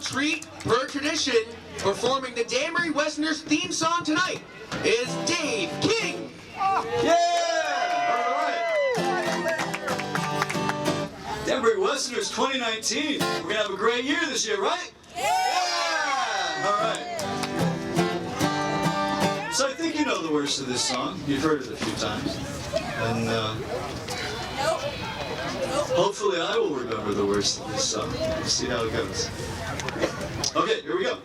treat per tradition. Performing the Danbury Westerners theme song tonight is Dave King. Yeah! All right. Danbury Westerners 2019. We're going to have a great year this year, right? Yeah! All right. So I think you know the words to this song. You've heard it a few times. And hopefully I will remember the words to this song. We'll see how it goes. Okay, here we go.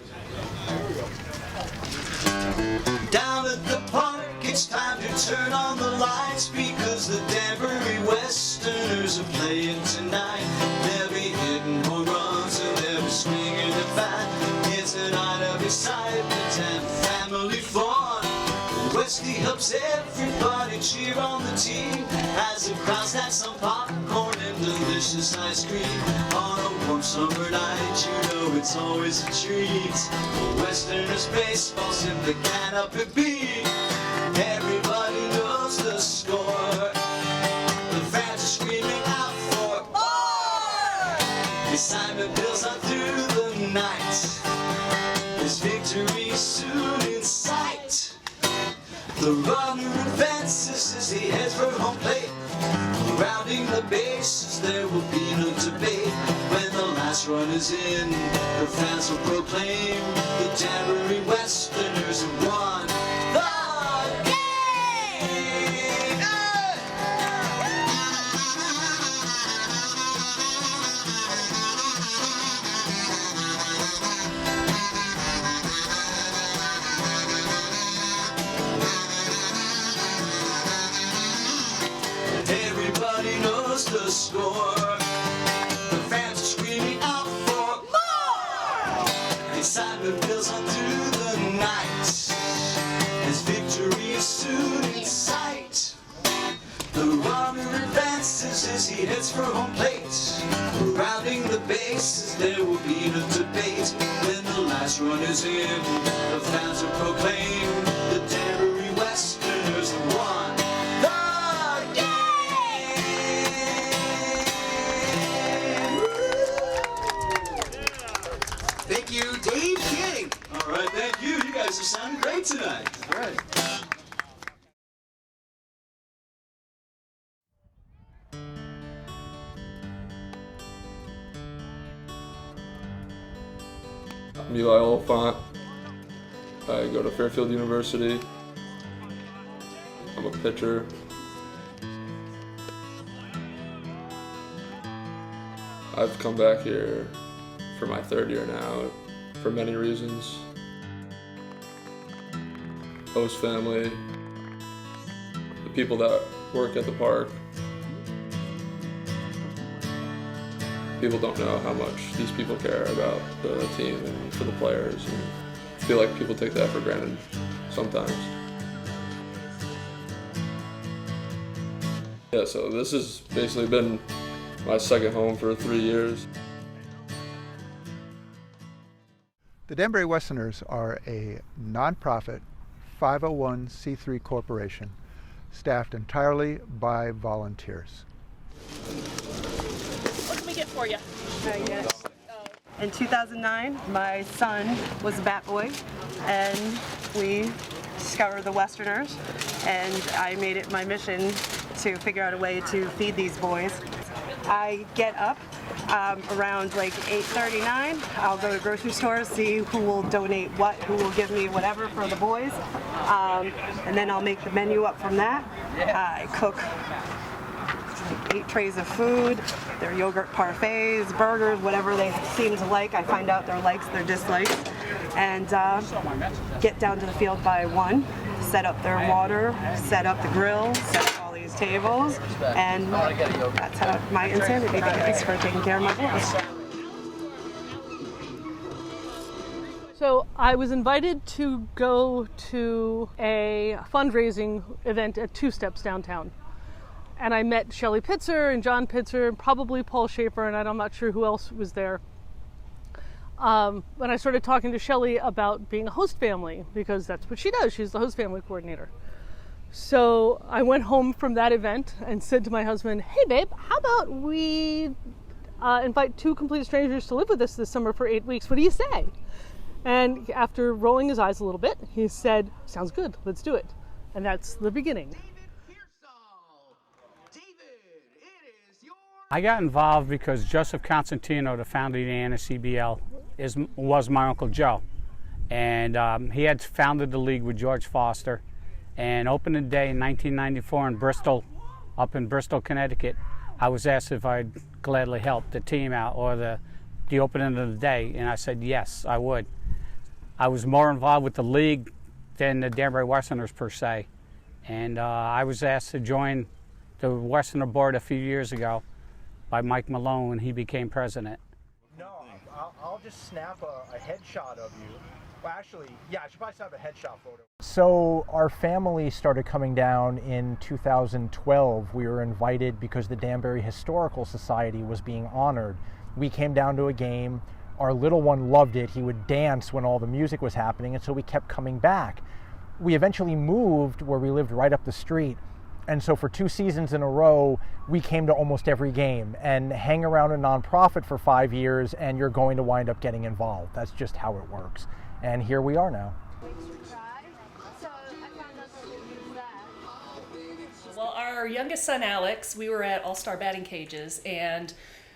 Down at the park, it's time to turn on the lights because the Danbury Westerners are playing tonight. They'll be hitting home runs and they'll be swinging the bat. It's a night of excitement and family fun. Westy helps everybody cheer on the team as the crowd snacks some popcorn and delicious ice cream. On a warm summer night, you know it's always a treat. Westerners baseball simply can't up and beat. Everybody knows the score. The fans are screaming out for more. Excitement builds on through the night. This victory soon in sight. The runner advances as he heads for home plate. Rounding the bases, there will be no debate. When the last run is in, the fans will proclaim the Danbury Westerners have won the game. Everybody knows the score. The fans are screaming out for more. Excitement builds on through the night as victory is soon in sight. The runner advances as he heads for home plate. Rounding the bases, there will be no debate. When the last run is in, the fans will proclaim the Danbury Westerners have won. Thank you, Dave King. All right, thank you. You guys are sounding great tonight. All right. I'm Eli Oliphant. I go to Fairfield University. I'm a pitcher. I've come back here for my third year now for many reasons. Host family, the people that work at the park. People don't know how much these people care about the team and for the players. And I feel like people take that for granted sometimes. Yeah, so this has basically been my second home for 3 years. The Danbury Westerners are a nonprofit 501c3 corporation staffed entirely by volunteers. What can we get for you? In 2009, my son was a bat boy, and we discovered the Westerners, and I made it my mission to figure out a way to feed these boys. I get up around like 8:39. I'll go to grocery stores, see who will donate what, who will give me whatever for the boys, and then I'll make the menu up from that. I cook like 8 trays of food, their yogurt parfaits, burgers, whatever they seem to like. I find out their likes, their dislikes, and get down to the field by 1, set up their water, set up the grill, set up all these tables, and that's how my insanity begins for taking care of my boys. So I was invited to go to a fundraising event at Two Steps downtown. And I met Shelley Pitzer and John Pitzer and probably Paul Schaefer, and I'm not sure who else was there. When I started talking to Shelley about being a host family, because that's what she does. She's the host family coordinator. So I went home from that event and said to my husband, hey babe, how about we invite 2 complete strangers to live with us this summer for 8 weeks. What do you say? And after rolling his eyes a little bit, he said, sounds good, let's do it. And that's the beginning. I got involved because Joseph Constantino, the founder of the NSCBL, was my Uncle Joe. And he had founded the league with George Foster and opened the day in 1994 in Bristol, up in Bristol, Connecticut. I was asked if I'd gladly help the team out or the opening of the day, and I said yes, I would. I was more involved with the league than the Danbury Westerners per se, and I was asked to join the Westerner board a few years ago by Mike Malone when he became president. No, I'll just snap a headshot of you. Well, actually, yeah, I should probably snap a headshot photo. So our family started coming down in 2012. We were invited because the Danbury Historical Society was being honored. We came down to a game. Our little one loved it. He would dance when all the music was happening, and so we kept coming back. We eventually moved where we lived right up the street. And so for 2 seasons in a row, we came to almost every game and hang around a nonprofit for 5 years, and you're going to wind up getting involved. That's just how it works. And here we are now. Well, our youngest son, Alex, we were at All-Star batting cages, and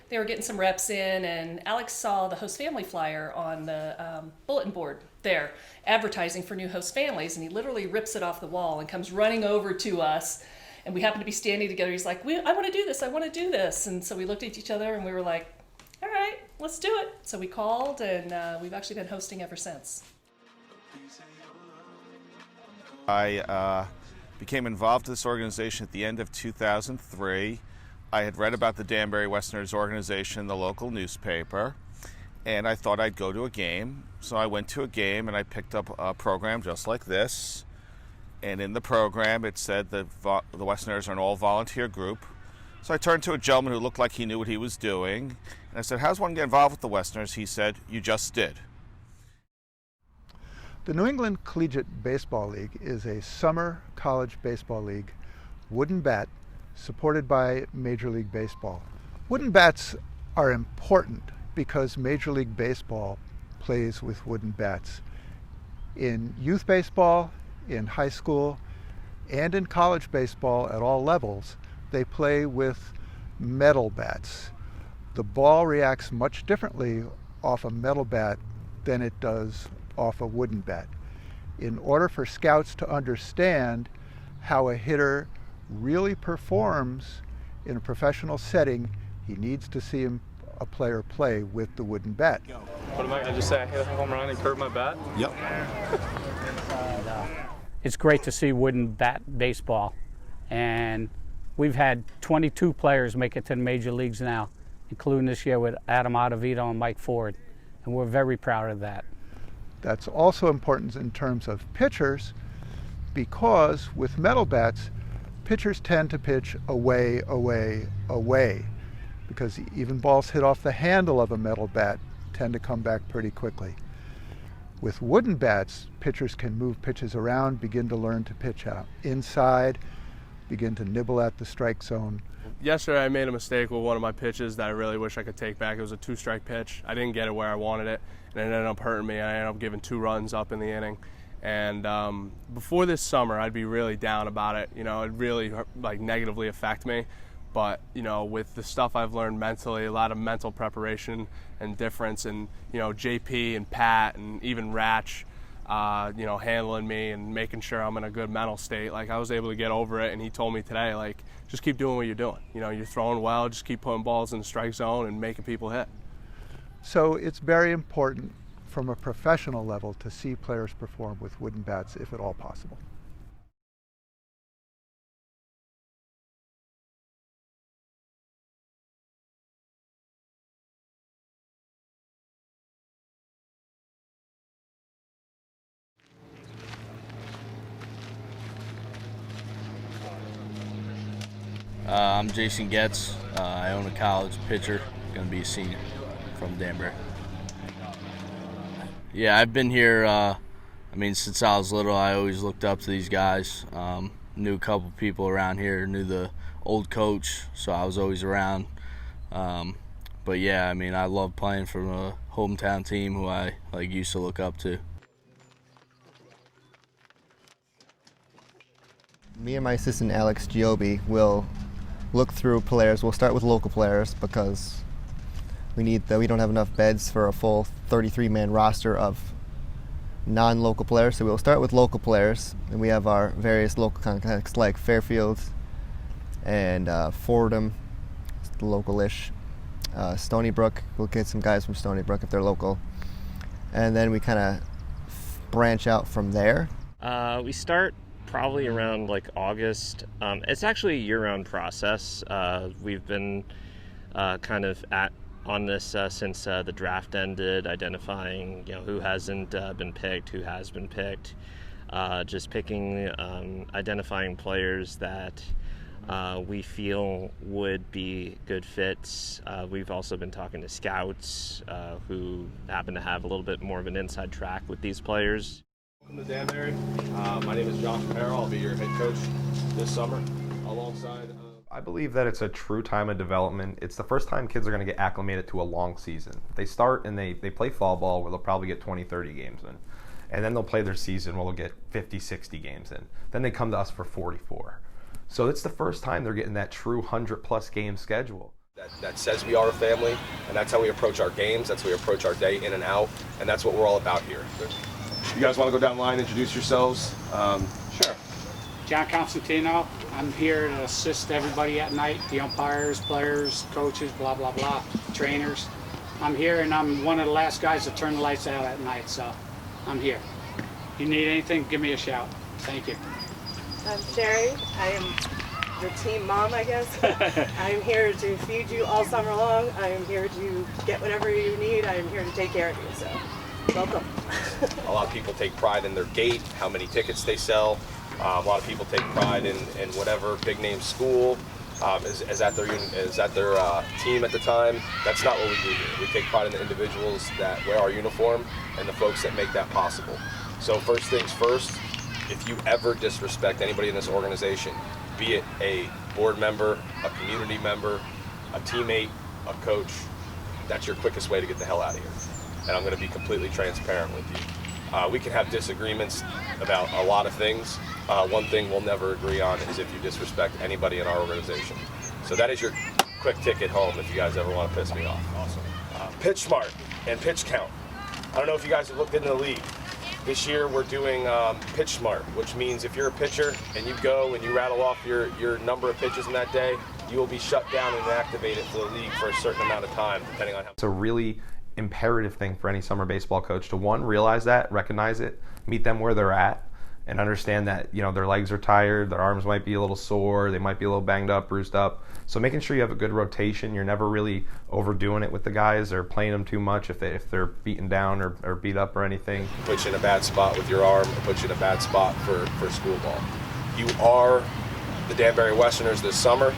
they were getting some reps in, and Alex saw the host family flyer on the bulletin board there, advertising for new host families, and he literally rips it off the wall and comes running over to us. And we happened to be standing together. He's like, I want to do this, I want to do this. And so we looked at each other and we were like, all right, let's do it. So we called, and we've actually been hosting ever since. I became involved in this organization at the end of 2003. I had read about the Danbury Westerners organization in the local newspaper, and I thought I'd go to a game. So I went to a game and I picked up a program just like this. And in the program it said that the Westerners are an all-volunteer group. So I turned to a gentleman who looked like he knew what he was doing, and I said, how does one get involved with the Westerners? He said, you just did. The New England Collegiate Baseball League is a summer college baseball league, wooden bat, supported by Major League Baseball. Wooden bats are important because Major League Baseball plays with wooden bats. In youth baseball, in high school, and in college baseball at all levels, they play with metal bats. The ball reacts much differently off a metal bat than it does off a wooden bat. In order for scouts to understand how a hitter really performs in a professional setting, he needs to see a player play with the wooden bat. What am I going to just say? I hit a home run and curve my bat? Yep. It's great to see wooden bat baseball, and we've had 22 players make it to the major leagues now, including this year with Adam Ottavito and Mike Ford, and we're very proud of that. That's also important in terms of pitchers, because with metal bats, pitchers tend to pitch away, away, away, because even balls hit off the handle of a metal bat tend to come back pretty quickly. With wooden bats, pitchers can move pitches around, begin to learn to pitch out inside, begin to nibble at the strike zone. Yesterday I made a mistake with one of my pitches that I really wish I could take back. It was a 2-strike pitch. I didn't get it where I wanted it, and it ended up hurting me. I ended up giving 2 runs up in the inning. And before this summer, I'd be really down about it. You know, it'd really negatively affect me. But, you know, with the stuff I've learned mentally, a lot of mental preparation and difference, and, you know, JP and Pat and even Ratch, you know, handling me and making sure I'm in a good mental state, I was able to get over it. And he told me today, just keep doing what you're doing. You know, you're throwing well, just keep putting balls in the strike zone and making people hit. So it's very important from a professional level to see players perform with wooden bats, if at all possible. I'm Jason Getz. I own a college pitcher, going to be a senior from Danbury. Yeah, I've been here, since I was little. I always looked up to these guys. Knew a couple people around here, knew the old coach, so I was always around. But yeah, I mean, I love playing for a hometown team who I used to look up to. Me and my assistant Alex Giobbi will look through players. We'll start with local players because we don't have enough beds for a full 33-man roster of non-local players. So we'll start with local players, and we have our various local contacts like Fairfield and Fordham, local-ish. Stony Brook, we'll get some guys from Stony Brook if they're local. And then we kind of branch out from there. We start probably around like August. It's actually a year-round process. We've been kind of on this since the draft ended, identifying who hasn't been picked, who has been picked, just picking, identifying players that we feel would be good fits. We've also been talking to scouts who happen to have a little bit more of an inside track with these players. Welcome to Danbury. My name is Josh Perro. I'll be your head coach this summer alongside. I believe that it's a true time of development. It's the first time kids are going to get acclimated to a long season. They start and they play fall ball where they'll probably get 20, 30 games in. And then they'll play their season where they'll get 50, 60 games in. Then they come to us for 44. So it's the first time they're getting that true 100-plus game schedule. That says we are a family, and that's how we approach our games, that's how we approach our day in and out, and that's what we're all about here. You guys want to go down the line, introduce yourselves? Sure. John Constantino. I'm here to assist everybody at night, the umpires, players, coaches, blah, blah, blah, trainers. I'm here, and I'm one of the last guys to turn the lights out at night, so I'm here. If you need anything, give me a shout. Thank you. I'm Sherry. I am the team mom, I guess. I'm here to feed you all summer long. I am here to get whatever you need. I am here to take care of you, so welcome. A lot of people take pride in their gate, how many tickets they sell. A lot of people take pride in whatever big name school is at their team at the time. That's not what we do here. We take pride in the individuals that wear our uniform and the folks that make that possible. So first things first, if you ever disrespect anybody in this organization, be it a board member, a community member, a teammate, a coach, that's your quickest way to get the hell out of here. And I'm going to be completely transparent with you. We can have disagreements about a lot of things. One thing we'll never agree on is if you disrespect anybody in our organization. So that is your quick ticket home if you guys ever want to piss me off. Awesome. Pitch smart and pitch count. I don't know if you guys have looked into the league. This year we're doing pitch smart, which means if you're a pitcher and you go and you rattle off your number of pitches in that day, you will be shut down and inactivated for the league for a certain amount of time, depending on how. It's a really imperative thing for any summer baseball coach to, one, realize that, recognize it, meet them where they're at, and understand that their legs are tired, their arms might be a little sore, they might be a little banged up, bruised up. So making sure you have a good rotation, you're never really overdoing it with the guys or playing them too much if they're beaten down or beat up or anything. Put you in a bad spot with your arm, or put you in a bad spot for school ball. You are the Danbury Westerners this summer.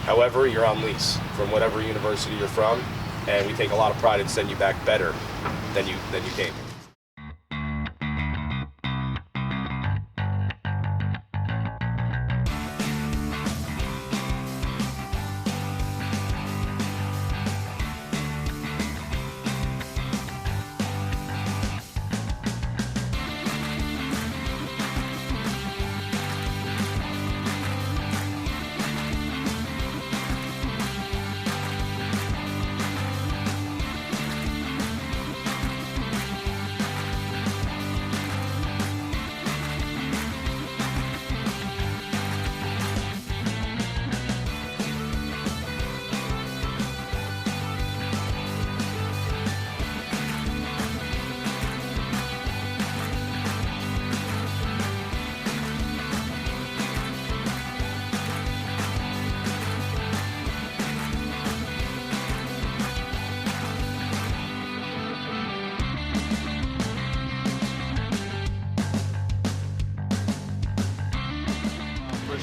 However, you're on lease from whatever university you're from, and we take a lot of pride in sending you back better than you came here.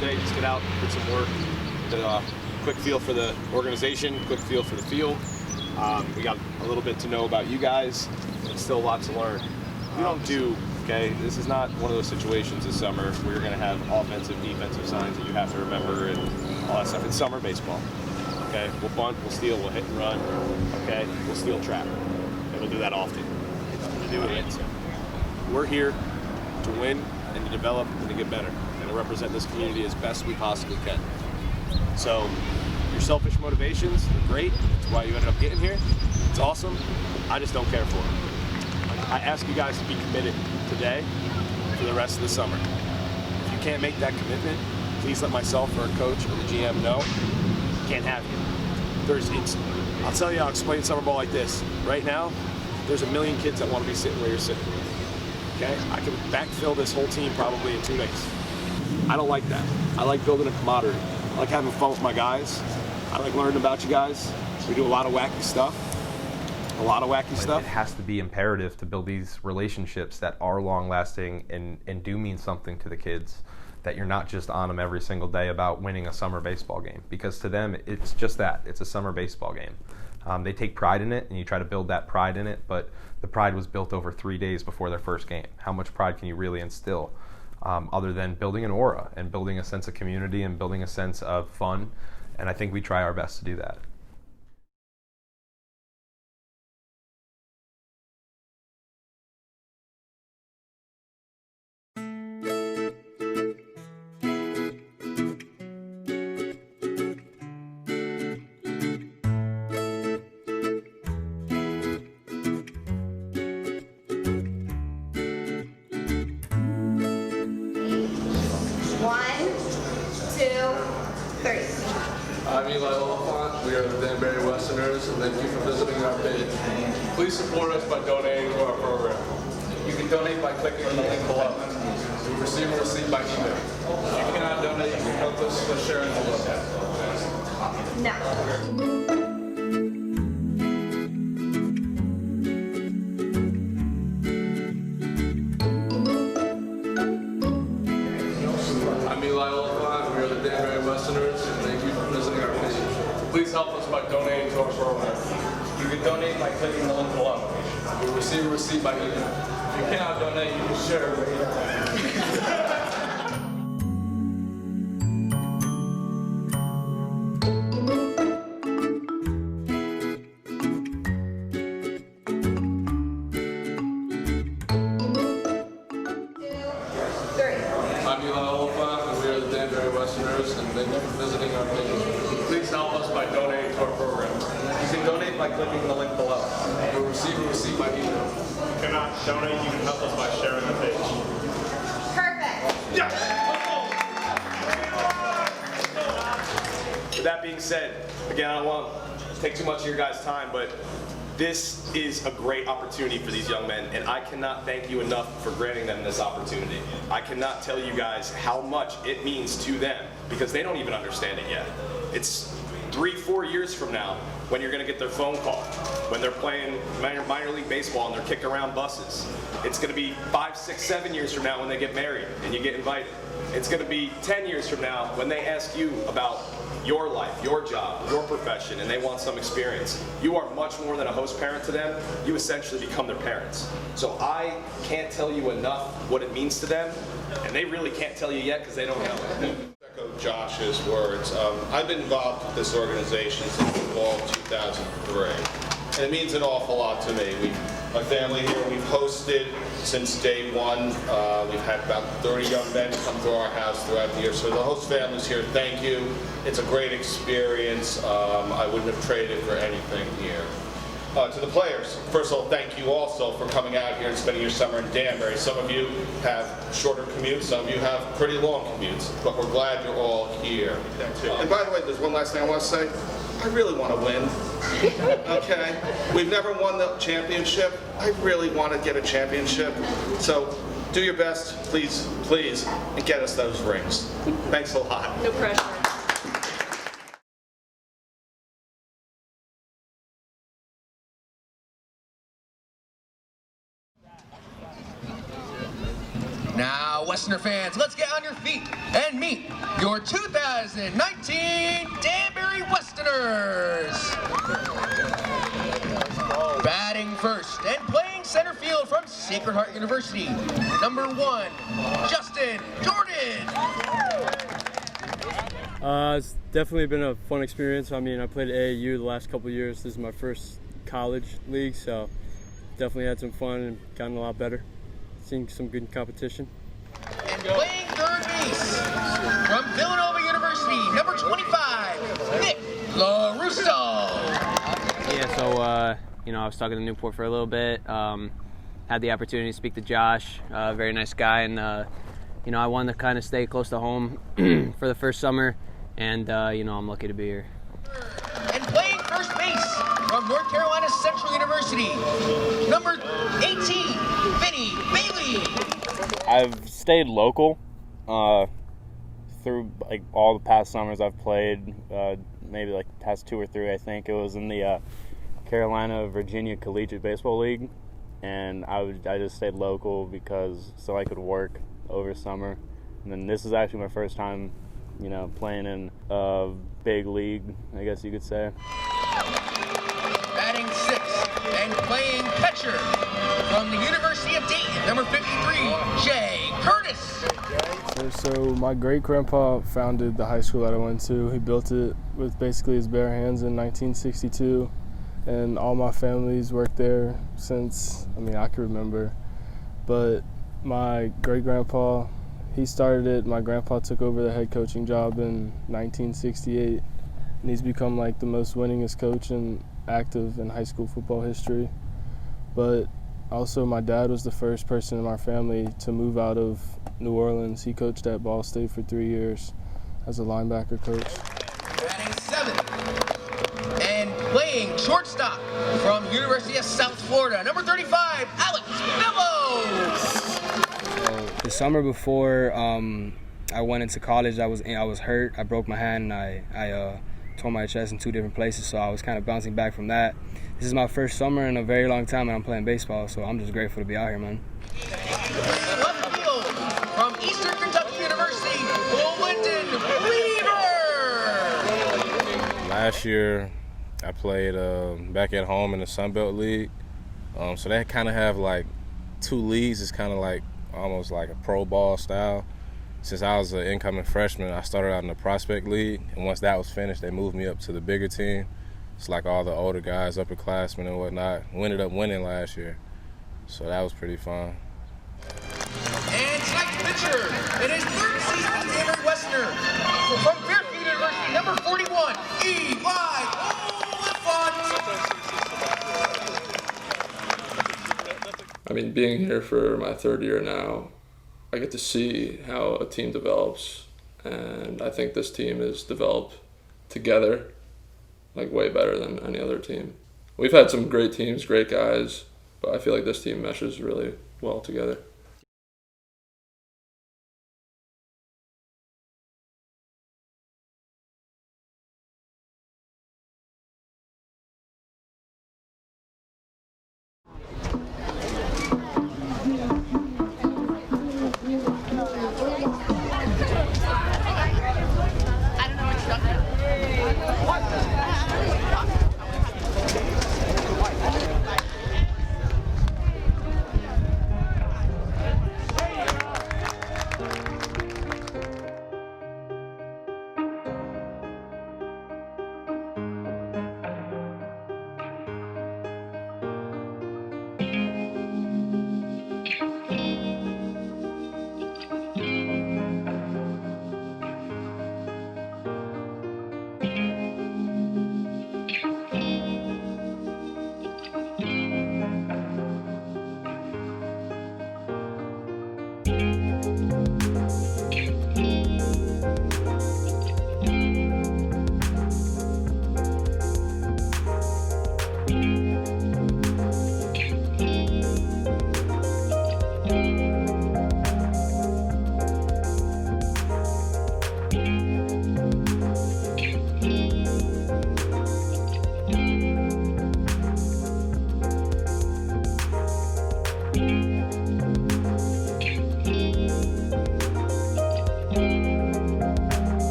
Day, just get out, put some work, get a quick feel for the organization, quick feel for the field. We got a little bit to know about you guys, and still a lot to learn. We don't do, this is not one of those situations this summer where you're going to have offensive, defensive signs that you have to remember and all that stuff. It's summer baseball, okay? We'll bunt, we'll steal, we'll hit and run, okay? We'll steal trap, and we'll do that often. We'll do it. We're here to win and to develop and to get better and to represent this community as best we possibly can. So your selfish motivations are great. That's why you ended up getting here. It's awesome. I just don't care for it. I ask you guys to be committed today for the rest of the summer. If you can't make that commitment, please let myself or a coach or the GM know. Can't have you. I'll tell you, I'll explain summer ball like this. Right now, there's a million kids that want to be sitting where you're sitting. Okay? I can backfill this whole team probably in 2 days. I don't like that. I like building a camaraderie. I like having fun with my guys. I like learning about you guys. We do a lot of wacky stuff. It has to be imperative to build these relationships that are long-lasting and do mean something to the kids, that you're not just on them every single day about winning a summer baseball game, because to them it's just that. It's a summer baseball game. They take pride in it, and you try to build that pride in it, but the pride was built over 3 days before their first game. How much pride can you really instill other than building an aura and building a sense of community and building a sense of fun? And I think we try our best to do that. I'm Eli Oliphant. We are the Danbury Westerners, and thank you for visiting our page. Please support us by donating to our program. You can donate by clicking on the link below. We receive a receipt by email. If you cannot donate, you can help us by sharing the link. No. Please help us by donating to our program. You can donate by clicking the link below. You'll receive a receipt by email. If you cannot donate, you can share it. I'm Eli Oliphant, and we are the Danbury Westerners, and thank you for visiting our page. Please help us by donating to our program. You can donate by clicking the link below. You'll receive a receipt by email. If you cannot donate, you can help us by sharing the page. Perfect. Yeah. With that being said, again, I don't want to take too much of your guys' time, but this is a great opportunity for these young men, and I cannot thank you enough for granting them this opportunity. I cannot tell you guys how much it means to them, because they don't even understand it yet. It's 3-4 years from now when you're going to get their phone call, when they're playing minor league baseball and they're kicking around buses. It's going to be 5, 6, 7 years from now when they get married and you get invited. It's going to be 10 years from now when they ask you about your life, your job, your profession, and they want some experience. You are much more than a host parent to them. You essentially become their parents. So I can't tell you enough what it means to them, and they really can't tell you yet because they don't know. Echo Josh's words. I've been involved with this organization since the fall of 2003, and it means an awful lot to me. My family here, we've hosted since day one. We've had about 30 young men come to our house throughout the year. So the host families here, thank you. It's a great experience. I wouldn't have traded for anything here. To the players, first of all, thank you also for coming out here and spending your summer in Danbury. Some of you have shorter commutes, some of you have pretty long commutes, but we're glad you're all here. And by the way, there's one last thing I want to say. I really want to win. Okay? We've never won the championship. I really want to get a championship. So do your best, please, please, and get us those rings. Thanks a lot. No pressure. Now, Westerner fans, let's get on your feet and meet your 2019 Danbury Westerners. Batting first and playing center field from Sacred Heart University, number 1, Justin Jordan. It's definitely been a fun experience. I mean, I played at AAU the last couple of years. This is my first college league, so definitely had some fun and gotten a lot better. Seeing some good competition. And playing third base from Villanova University, number 25, Nick LaRusso. Yeah, so I was stuck in Newport for a little bit. Had the opportunity to speak to Josh, very nice guy, and I wanted to kind of stay close to home for the first summer, and I'm lucky to be here. And playing first base from North Carolina Central University, number 18, Vinny Bailey. I've stayed local through like all the past summers I've played, maybe like the past 2 or 3, I think. It was in the Carolina-Virginia Collegiate Baseball League, and I just stayed local so I could work over summer. And then this is actually my first time, playing in a big league, I guess you could say. Batting 6th and playing catcher from the University of Dayton, number 53, Jay Curtis. So my great-grandpa founded the high school that I went to. He built it with basically his bare hands in 1962, and all my family's worked there since, I can remember. But my great-grandpa, he started it. My grandpa took over the head coaching job in 1968, and he's become like the most winningest coach and active in high school football history. But also my dad was the first person in my family to move out of New Orleans. He coached at Ball State for 3 years as a linebacker coach. Batting 7th and playing shortstop from University of South Florida, number 35, Alex Bellows. The summer before I went into college, I was hurt. I broke my hand and I tore my chest in 2 different places, so I was kind of bouncing back from that. This is my first summer in a very long time, and I'm playing baseball, so I'm just grateful to be out here, man. Left field from Eastern Kentucky University, Lyndon Weaver. Last year, I played back at home in the Sun Belt League, so they kind of have like 2 leagues. It's kind of like almost like a pro ball style. Since I was an incoming freshman, I started out in the Prospect League, and once that was finished, they moved me up to the bigger team. It's like all the older guys, upperclassmen and whatnot. We ended up winning last year, so that was pretty fun. And tonight's pitcher, in his 3rd season at Danbury Westerner, from Fairfield University, number 41, Eli Oliphant. Being here for my 3rd year now, I get to see how a team develops, and I think this team is developed together, like way better than any other team. We've had some great teams, great guys, but I feel like this team meshes really well together.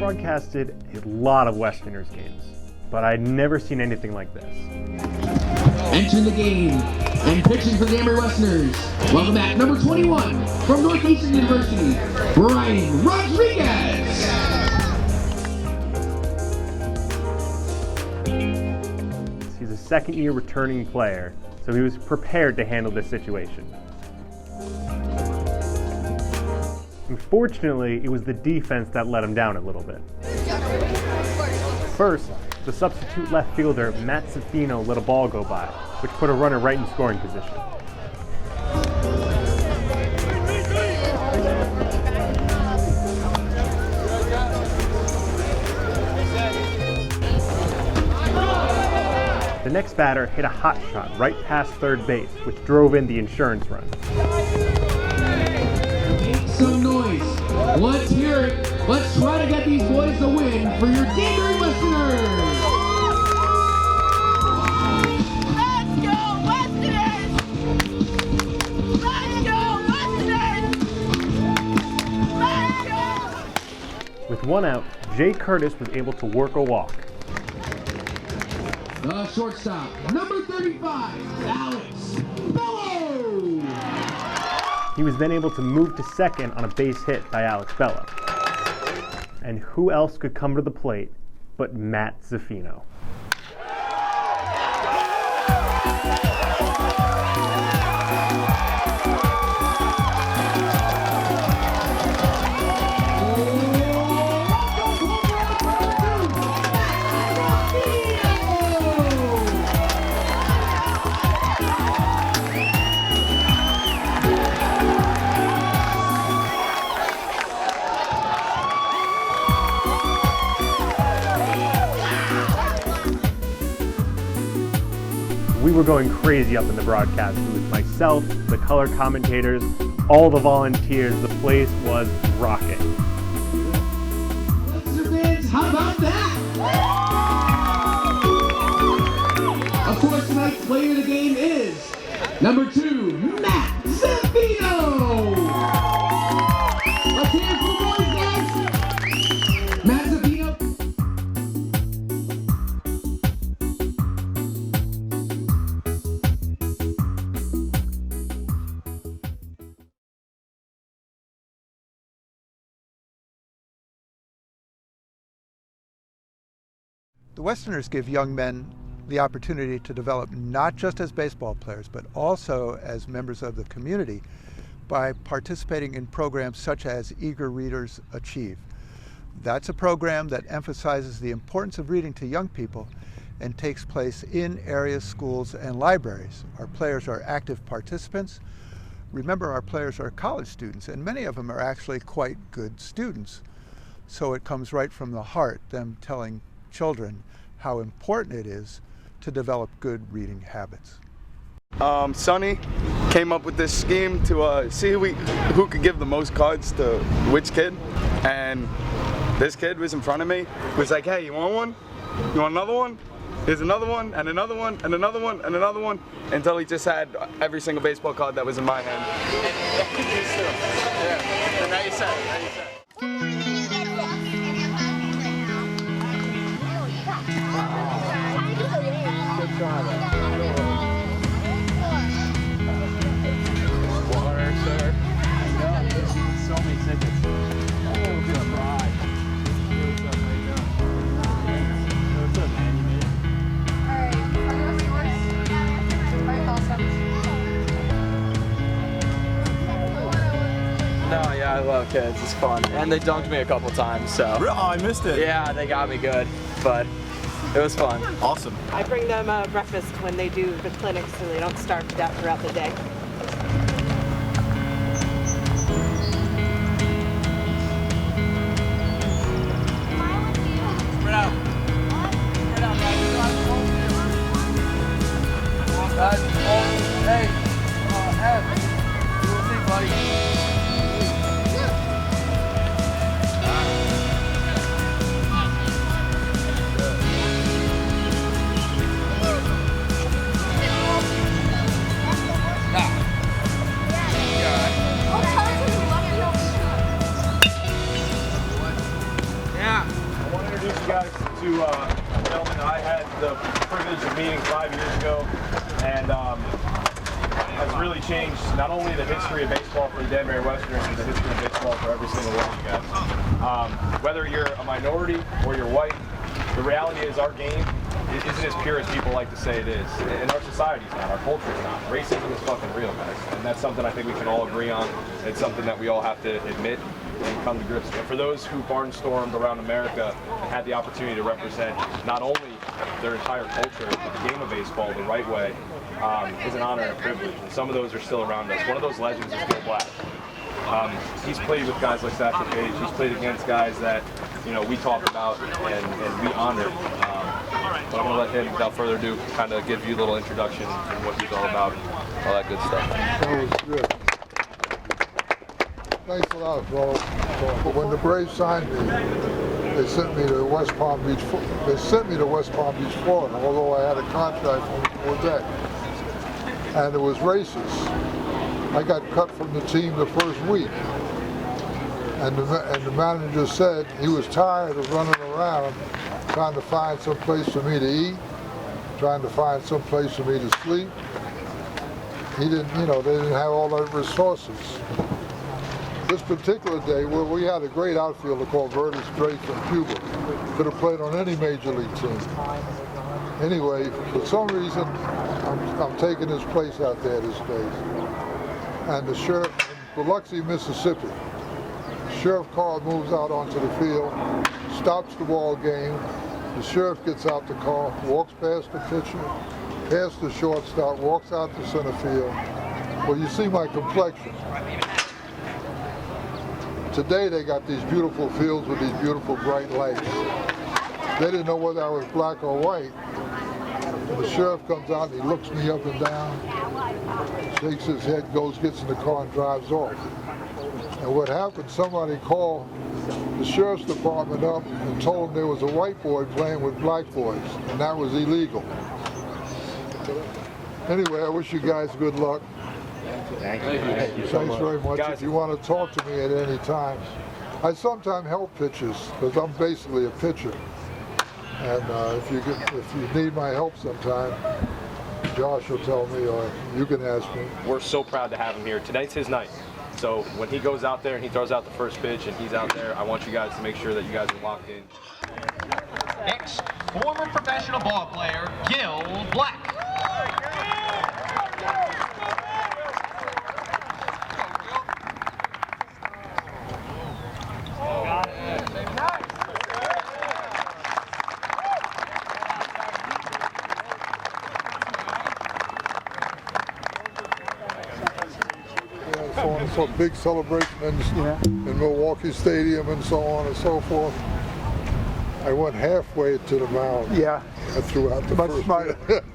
broadcasted a lot of Westerners games, but I'd never seen anything like this. Entering the game and pitching for the Danbury Westerners. Welcome back, number 21 from Northeastern University, Brian Rodriguez. He's a second-year returning player, so he was prepared to handle this situation. Unfortunately, it was the defense that let him down a little bit. First, the substitute left fielder, Matt Zaffino, let a ball go by, which put a runner right in scoring position. The next batter hit a hot shot right past third base, which drove in the insurance run. Make some noise. Let's hear it. Let's try to get these boys a win for your Danbury Westerners. Let's go, Westerners! Let's go, Westerners! Let's go! With one out, Jay Curtis was able to work a walk. The shortstop, number 35, Alex Bello. He was then able to move to second on a base hit by Alex Bello. And who else could come to the plate but Matt Zaffino? We were going crazy up in the broadcast booth. Myself, the color commentators, all the volunteers, the place was rocking. Western fans, how about that? Of course, tonight's player of the game is number 2, Matt Zaffino. Let's hear it for the boys, guys. Matt Zaffino. The Westerners give young men the opportunity to develop not just as baseball players, but also as members of the community by participating in programs such as Eager Readers Achieve. That's a program that emphasizes the importance of reading to young people and takes place in area schools and libraries. Our players are active participants. Remember, our players are college students, and many of them are actually quite good students. So it comes right from the heart, them telling children how important it is to develop good reading habits. Sonny came up with this scheme to see who could give the most cards to which kid, and this kid was in front of me, was like, hey, you want one? You want another one? Here's another one, and another one, and another one, and another one, until he just had every single baseball card that was in my hand. Yeah, and now you said it, now you said it. Water, sir. So many tickets. Oh, good ride. What's up, man? What's up, man? You made it? No, yeah, I love kids. It's fun. And they dunked me a couple times, so. Oh, I missed it. Yeah, they got me good, but it was fun. Awesome. I bring them breakfast when they do the clinics so they don't starve to death throughout the day. Spread out. Spread out, guys. Hey, Ev, you will see, buddy. Ah. a gentleman that I had the privilege of meeting 5 years ago, and has really changed not only the history of baseball for the Danbury Westerners, but the history of baseball for every single one of you guys. Whether you're a minority or you're white, the reality is our game isn't as pure as people like to say it is. And our society's not, our culture's not. Racism is fucking real, guys. And that's something I think we can all agree on. It's something that we all have to admit and come to grips with. And for those who barnstormed around America and had the opportunity to represent not only their entire culture, but the game of baseball the right way, is an honor and a privilege. And some of those are still around us. One of those legends is Gil Black. He's played with guys like Satchel Paige. He's played against guys that, we talk about and we honor. But I'm going to let him, without further ado, kind of give you a little introduction and what he's all about, all that good stuff. That was good. Thanks a lot, bro. But when the Braves signed me, they sent me to West Palm Beach. They sent me to West Palm Beach, Florida, although I had a contract for that, and it was racist. I got cut from the team the first week, and the manager said he was tired of running around trying to find some place for me to eat, trying to find some place for me to sleep. He didn't, they didn't have all the resources. This particular day, well, we had a great outfielder called Vertus Drake from Cuba. Could have played on any major league team. Anyway, for some reason, I'm taking his place out there this day. And the sheriff in Biloxi, Mississippi, Sheriff Carl moves out onto the field, stops the ball game. The sheriff gets out the car, walks past the pitcher, past the shortstop, walks out to center field. Well, you see my complexion. Today they got these beautiful fields with these beautiful bright lights. They didn't know whether I was black or white. And the sheriff comes out and he looks me up and down, shakes his head, gets in the car and drives off. And what happened, somebody called the sheriff's department up and told them there was a white boy playing with black boys, and that was illegal. Anyway, I wish you guys good luck. Thank you. Thanks very much. If you want to talk to me at any time. I sometimes help pitchers, because I'm basically a pitcher. And if you need my help sometime, Josh will tell me, or you can ask me. We're so proud to have him here. Tonight's his night. So when he goes out there and he throws out the first pitch and he's out there, I want you guys to make sure that you guys are locked in. Ex-former professional ball player, Gil Black. So big celebration in Milwaukee Stadium and so on and so forth. I went halfway to the mound. Yeah. I threw out the first.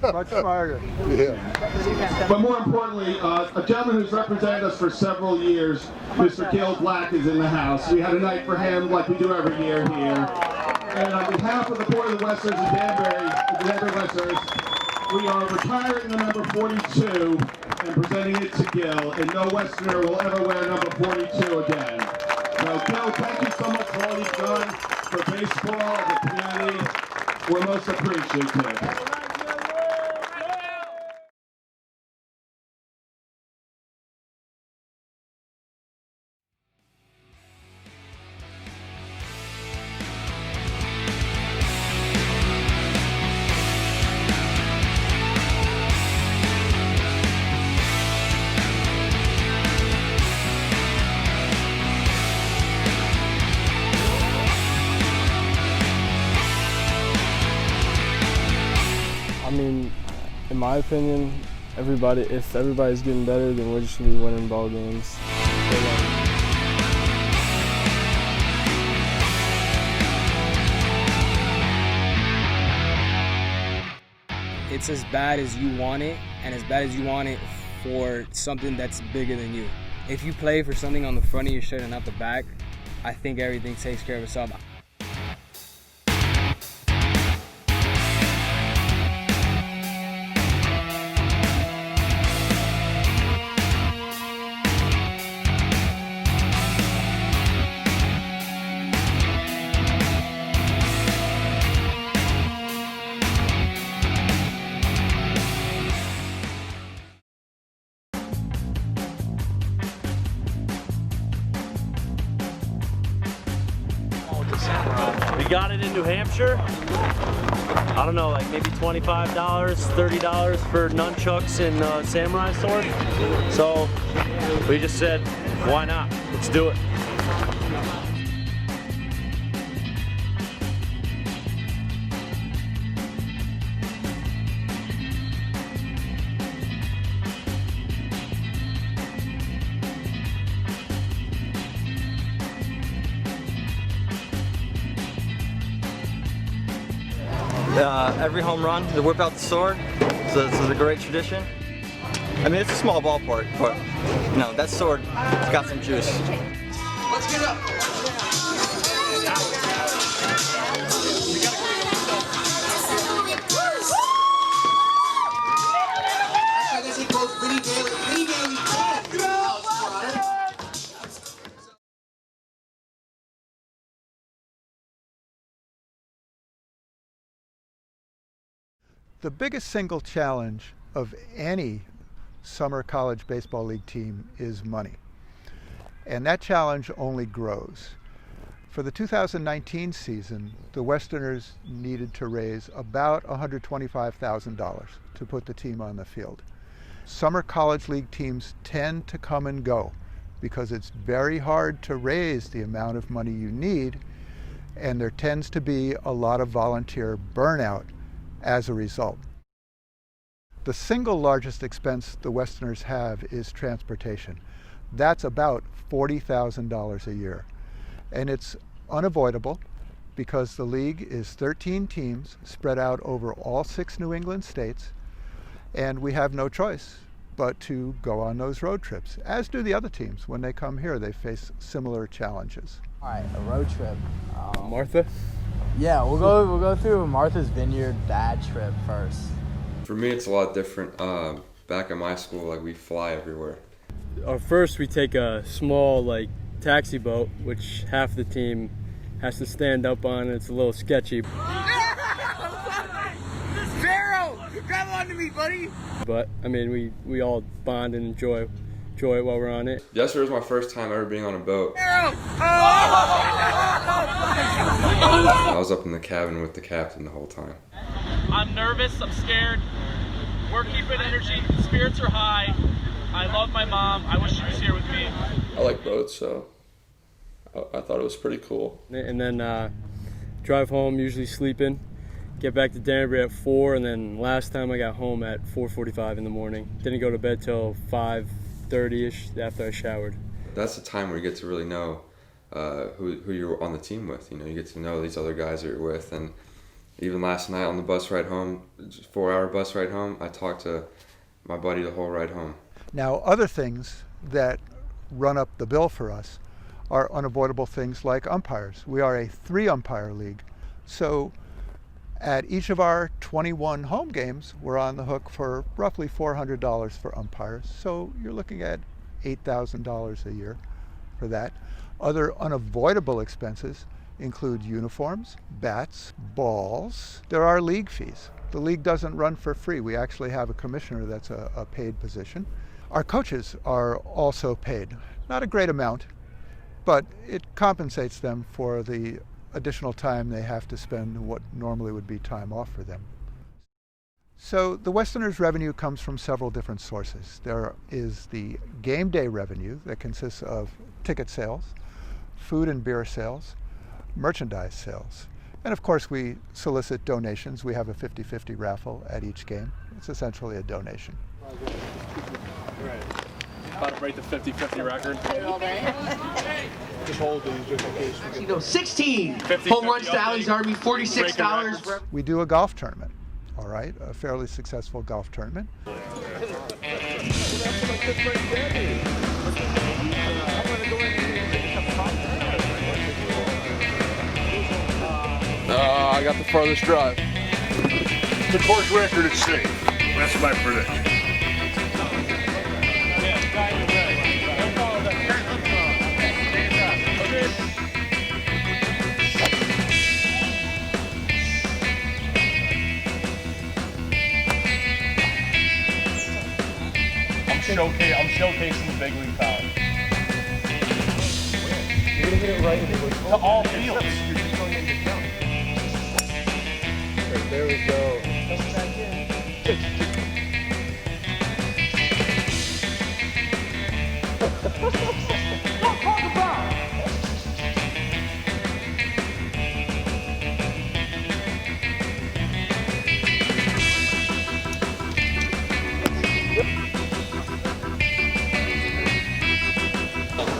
Much smarter. Yeah. But more importantly, a gentleman who's represented us for several years, Mr. Gil Black, is in the house. We had a night for him like we do every year here. And on behalf of the Board of the Westerners of Danbury, the Danbury Westerners, we are retiring the number 42 and presenting it to Gil, and no Westerner will ever wear number 42 again. So Gil, thank you so much for all you've done for baseball and the community. We're most appreciative. I mean, in my opinion, if everybody's getting better, then we're just gonna be winning ball games. It's as bad as you want it, and as bad as you want it for something that's bigger than you. If you play for something on the front of your shirt and not the back, I think everything takes care of itself. got it in New Hampshire. I don't know, like maybe $25, $30 for nunchucks and samurai sword. So we just said, why not? Let's do it. Every home run, they whip out the sword, so this is a great tradition. I mean, it's a small ballpark, but you know, that sword has got some juice. Let's get up. The biggest single challenge of any summer college baseball league team is money. And that challenge only grows. For the 2019 season, the Westerners needed to raise about $125,000 to put the team on the field. Summer college league teams tend to come and go because it's very hard to raise the amount of money you need, and there tends to be a lot of volunteer burnout as a result. The single largest expense the Westerners have is transportation. That's about $40,000 a year. And it's unavoidable because the league is 13 teams spread out over all 6 New England states, and we have no choice but to go on those road trips, as do the other teams. When they come here, they face similar challenges. All right, a road trip. Martha? Yeah, we'll go through Martha's Vineyard bad trip first. For me, it's a lot different. Back at my school, like, we fly everywhere. First, we take a small taxi boat, which half the team has to stand up on. It's a little sketchy. Pharaoh, grab onto me, buddy. But I mean, we all bond and enjoy it while we're on it. Yesterday was my first time ever being on a boat. Pharaoh! I was up in the cabin with the captain the whole time. I'm nervous, I'm scared. We're keeping energy, spirits are high. I love my mom, I wish she was here with me. I like boats, so I thought it was pretty cool. And then drive home, usually sleeping. Get back to Danbury at 4, and then last time I got home at 4:45 in the morning. Didn't go to bed till 5:30ish after I showered. That's the time where you get to really know who you're on the team with. You know, you get to know these other guys that you're with. And even last night on the bus ride home, 4-hour bus ride home, I talked to my buddy the whole ride home. Now, other things that run up the bill for us are unavoidable things like umpires. We are a 3-umpire league. So at each of our 21 home games, we're on the hook for roughly $400 for umpires. So you're looking at $8,000 a year for that. Other unavoidable expenses include uniforms, bats, balls. There are league fees. The league doesn't run for free. We actually have a commissioner that's a paid position. Our coaches are also paid. Not a great amount, but it compensates them for the additional time they have to spend what normally would be time off for them. So the Westerners' revenue comes from several different sources. There is the game day revenue that consists of ticket sales, food and beer sales, merchandise sales. And of course we solicit donations. We have a 50-50 raffle at each game. It's essentially a donation. Right. About to break the 50-50 record. Just hold these just in case. You know, 16 home runs to Allie's Army, $46. We do a golf tournament, all right? A fairly successful golf tournament. I got the farthest drive. The course record is safe. That's my prediction. I'm showcasing the big league power. You're gonna hit it right to all fields. There we go.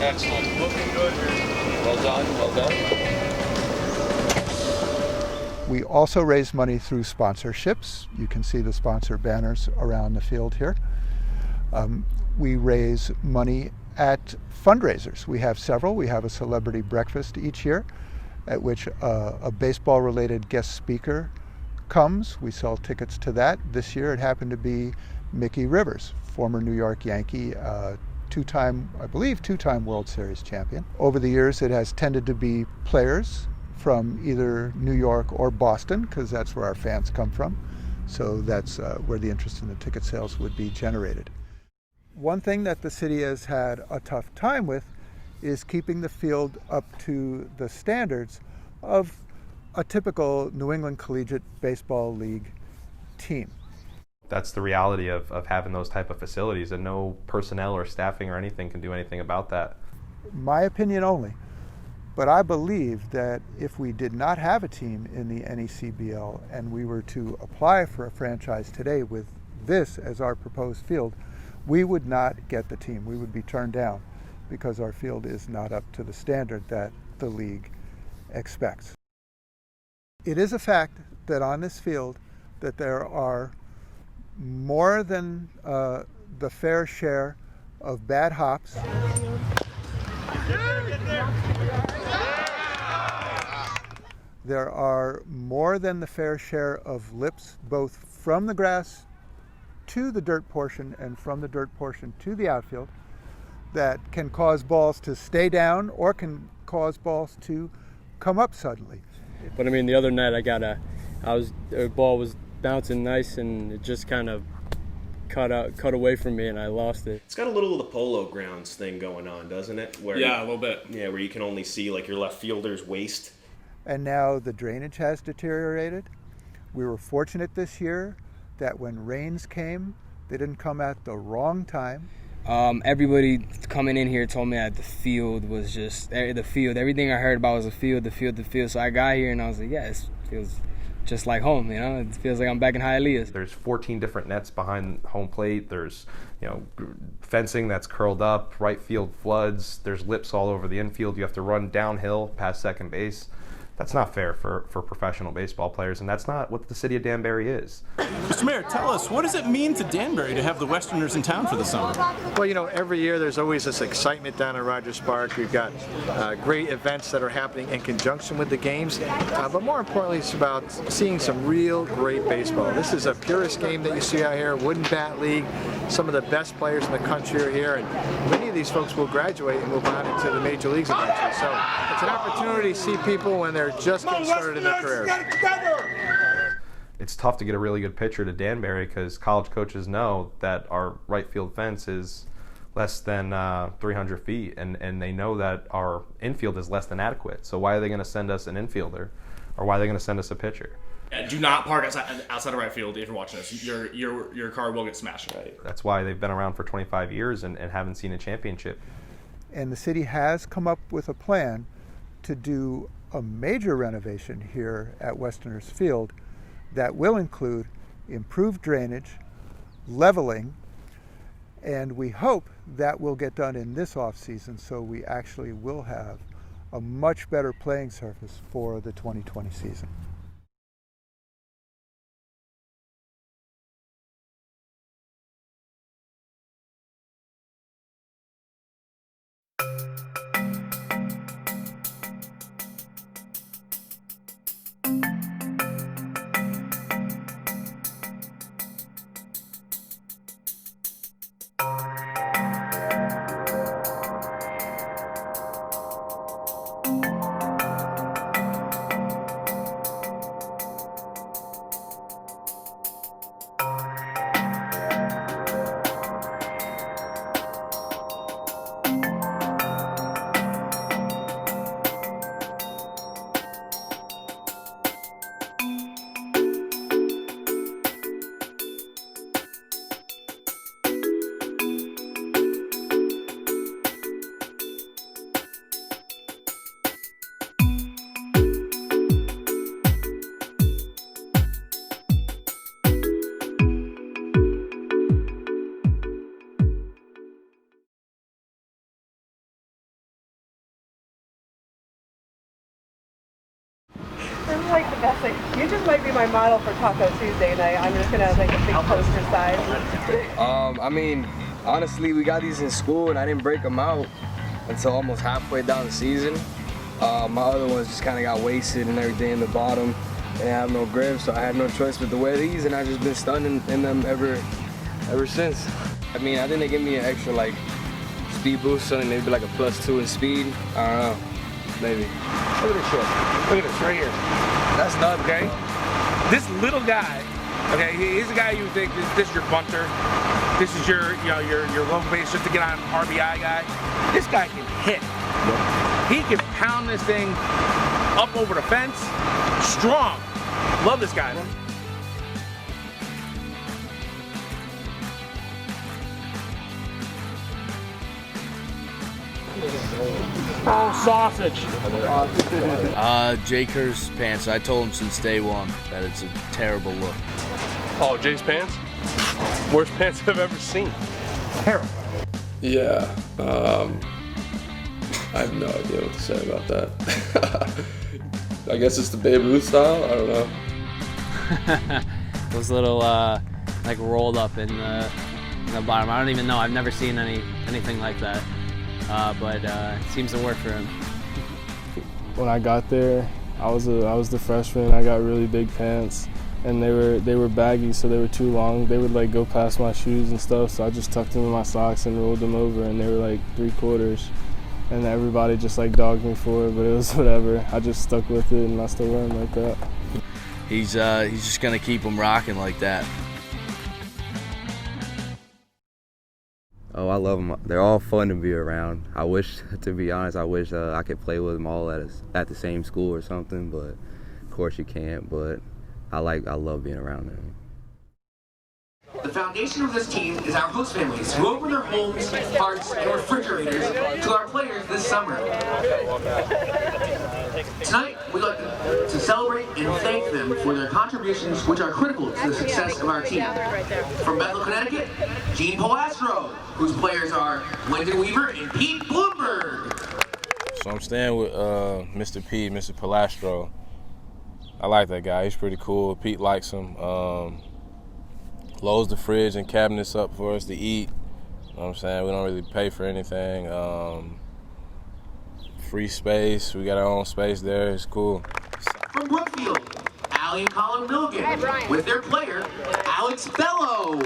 Excellent. Looking good here. Well done, well done. We also raise money through sponsorships. You can see the sponsor banners around the field here. We raise money at fundraisers. We have several. We have a celebrity breakfast each year at which a baseball-related guest speaker comes. We sell tickets to that. This year it happened to be Mickey Rivers, former New York Yankee, two-time World Series champion. Over the years it has tended to be players from either New York or Boston, because that's where our fans come from. So that's where the interest in the ticket sales would be generated. One thing that the city has had a tough time with is keeping the field up to the standards of a typical New England Collegiate Baseball League team. That's the reality of having those type of facilities, and no personnel or staffing or anything can do anything about that. My opinion only, but I believe that if we did not have a team in the NECBL and we were to apply for a franchise today with this as our proposed field, we would not get the team. We would be turned down because our field is not up to the standard that the league expects. It is a fact that on this field that there are more than the fair share of bad hops. There are more than the fair share of lips, both from the grass to the dirt portion and from the dirt portion to the outfield, that can cause balls to stay down or can cause balls to come up suddenly. But I mean, the other night the ball was bouncing nice and it just kind of cut away from me and I lost it. It's got a little of the polo grounds thing going on, doesn't it? Yeah, a little bit. Yeah, where you can only see like your left fielder's waist. And now the drainage has deteriorated. We were fortunate this year that when rains came, they didn't come at the wrong time. Everybody coming in here told me that the field was just the field. Everything I heard about was the field. So I got here and I was like, yeah, it feels just like home, you know? It feels like I'm back in Hialeah. There's 14 different nets behind home plate. There's, fencing that's curled up, right field floods. There's lips all over the infield. You have to run downhill past second base. That's not fair for professional baseball players, and that's not what the city of Danbury is. Mr. Mayor, tell us, what does it mean to Danbury to have the Westerners in town for the summer? Well, every year there's always this excitement down at Rogers Park. We've got great events that are happening in conjunction with the games, but more importantly, it's about seeing some real great baseball. This is a purist game that you see out here, Wooden Bat League. Some of the best players in the country are here, and many of these folks will graduate and move on into the major leagues eventually. So it's an opportunity to see people when they're just getting started in their careers. It's tough to get a really good pitcher to Danbury because college coaches know that our right field fence is less than 300 feet, and they know that our infield is less than adequate. So why are they going to send us an infielder, or why are they going to send us a pitcher? Do not park outside of right field if you're watching this. Your car will get smashed. Right. That's why they've been around for 25 years and haven't seen a championship. And the city has come up with a plan to do a major renovation here at Westerners Field that will include improved drainage, leveling, and we hope that will get done in this off-season, so we actually will have a much better playing surface for the 2020 season. like the best. Like, you just might be my model for Taco Tuesday night. I'm just gonna make a big poster size. I mean, honestly, we got these in school and I didn't break them out until almost halfway down the season. My other ones just kind of got wasted and everything in the bottom. They have no grip, so I had no choice but to wear these, and I've just been stunning in them ever since. I mean, I think they give me an extra like speed boost, something maybe like a +2 in speed. I don't know, maybe. Look at this shit. Look at this right here. That's nuts. Okay? This little guy, okay, he's the guy you think this is your bunter. This is your low base just to get on RBI guy. This guy can hit. He can pound this thing up over the fence. Strong. Love this guy. Oh, sausage. Jay Kerr's pants. I told him since day one that it's a terrible look. Oh, Jay's pants? Worst pants I've ever seen. Terrible. Yeah. I have no idea what to say about that. I guess it's the Babe Ruth style. I don't know. Those little like rolled up in the bottom. I don't even know. I've never seen anything like that. But it seems to work for him. When I got there, I was the freshman. I got really big pants, and they were baggy, so they were too long. They would like go past my shoes and stuff. So I just tucked them in my socks and rolled them over, and they were like 3/4. And everybody just like dogged me for it, but it was whatever. I just stuck with it, and I still wear them like that. He's just gonna keep them rocking like that. Oh, I love them. They're all fun to be around. I wish, to be honest, I could play with them all at the same school or something, but of course you can't. But I love being around them. The foundation of this team is our host families who open their homes, hearts, and refrigerators to our players this summer. Tonight, we'd like to celebrate and thank them for their contributions, which are critical to the success of our team. From Bethel, Connecticut, Gene Polastro, whose players are Lyndon Weaver and Pete Bloomberg. So I'm staying with Mr. P, Mr. Polastro. I like that guy. He's pretty cool. Pete likes him. Loads the fridge and cabinets up for us to eat. You know what I'm saying? We don't really pay for anything. Free space. We got our own space there. It's cool. From Brookfield, Allie and Colin Milligan with their player, Alex Bello.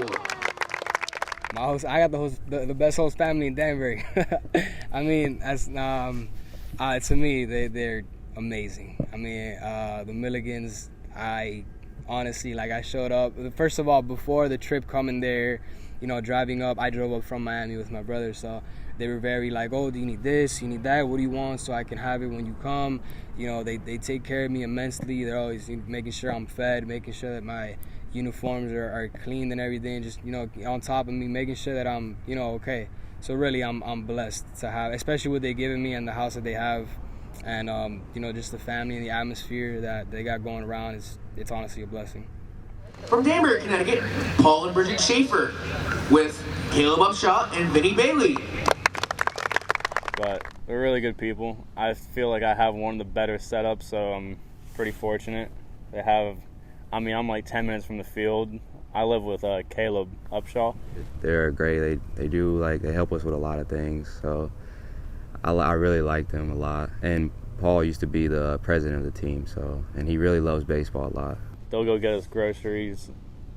I got the best host family in Danbury. I mean, that's to me they're amazing. I mean, the Milligans, honestly, like I showed up. First of all, before the trip coming there, driving up, I drove up from Miami with my brother, so they were very like, oh, do you need this? You need that? What do you want? So I can have it when you come. They take care of me immensely. They're always making sure I'm fed, making sure that my uniforms are cleaned and everything. Just on top of me, making sure that I'm okay. So really, I'm blessed to have, especially what they given me and the house that they have, and just the family and the atmosphere that they got going around. It's honestly a blessing. From Danbury, Connecticut, Paul and Bridget Schaefer with Caleb Upshaw and Vinny Bailey. But they're really good people. I feel like I have one of the better setups, so I'm pretty fortunate. I'm like 10 minutes from the field. I live with Caleb Upshaw. They're great. They help us with a lot of things. So I really like them a lot. And Paul used to be the president of the team, and he really loves baseball a lot. They'll go get us groceries.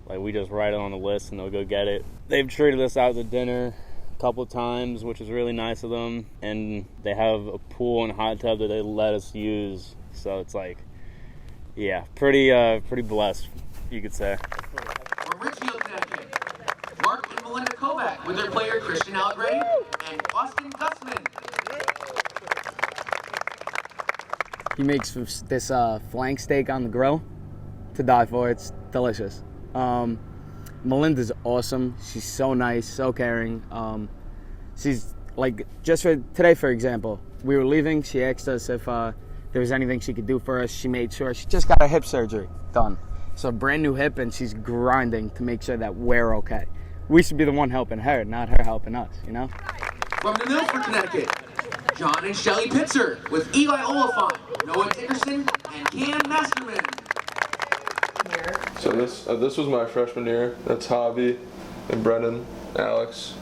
Like, we just write it on the list and they'll go get it. They've treated us out to dinner a couple of times, which is really nice of them. And they have a pool and hot tub that they let us use. So it's like, yeah, pretty blessed, you could say. From Richfield, Connecticut, Mark and Melinda Kovac with their player Christian Allegretti and Austin Gussman. He makes this flank steak on the grill to die for. It's delicious. Melinda's awesome. She's so nice, so caring. She's like, just for today, for example, we were leaving. She asked us if there was anything she could do for us. She made sure. She just got her hip surgery done. So brand new hip, and she's grinding to make sure that we're okay. We should be the one helping her, not her helping us, From New Milford, Connecticut, John and Shelley Pitzer with Eli Oliphant, Noah Dickerson, and Cam Masterman. So this was my freshman year. That's Javi and Brendan, Alex.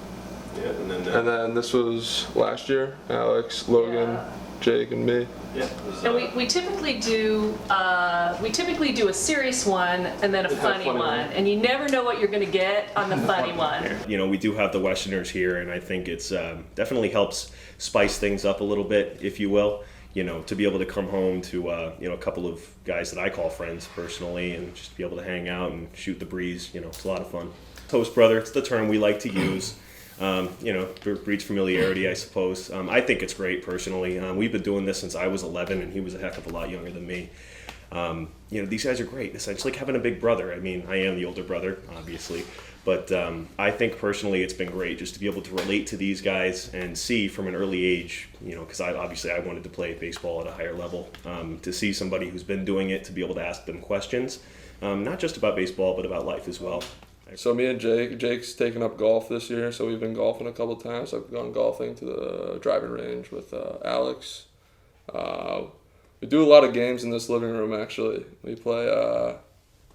Yeah, and then this was last year. Alex, Logan, Jake, and me. Yeah. And we typically do a serious one and then a funny one, and you never know what you're going to get on the funny one. You know, we do have the Westerners here, and I think it's definitely helps spice things up a little bit, if you will. You know, to be able to come home to you know, a couple of guys that I call friends personally, and just be able to hang out and shoot the breeze. You know, it's a lot of fun. Toast brother, it's the term we like to use. You know, breeds familiarity, I suppose. I think it's great personally. We've been doing this since I was 11, and he was a heck of a lot younger than me. You know, these guys are great. It's like having a big brother. I mean, I am the older brother, obviously, but I think personally it's been great just to be able to relate to these guys and see from an early age, you know, because I wanted to play baseball at a higher level, to see somebody who's been doing it, to be able to ask them questions, not just about baseball, but about life as well. So me and Jake's taken up golf this year, so we've been golfing a couple times. I've gone golfing to the driving range with Alex. We do a lot of games in this living room, actually. We play,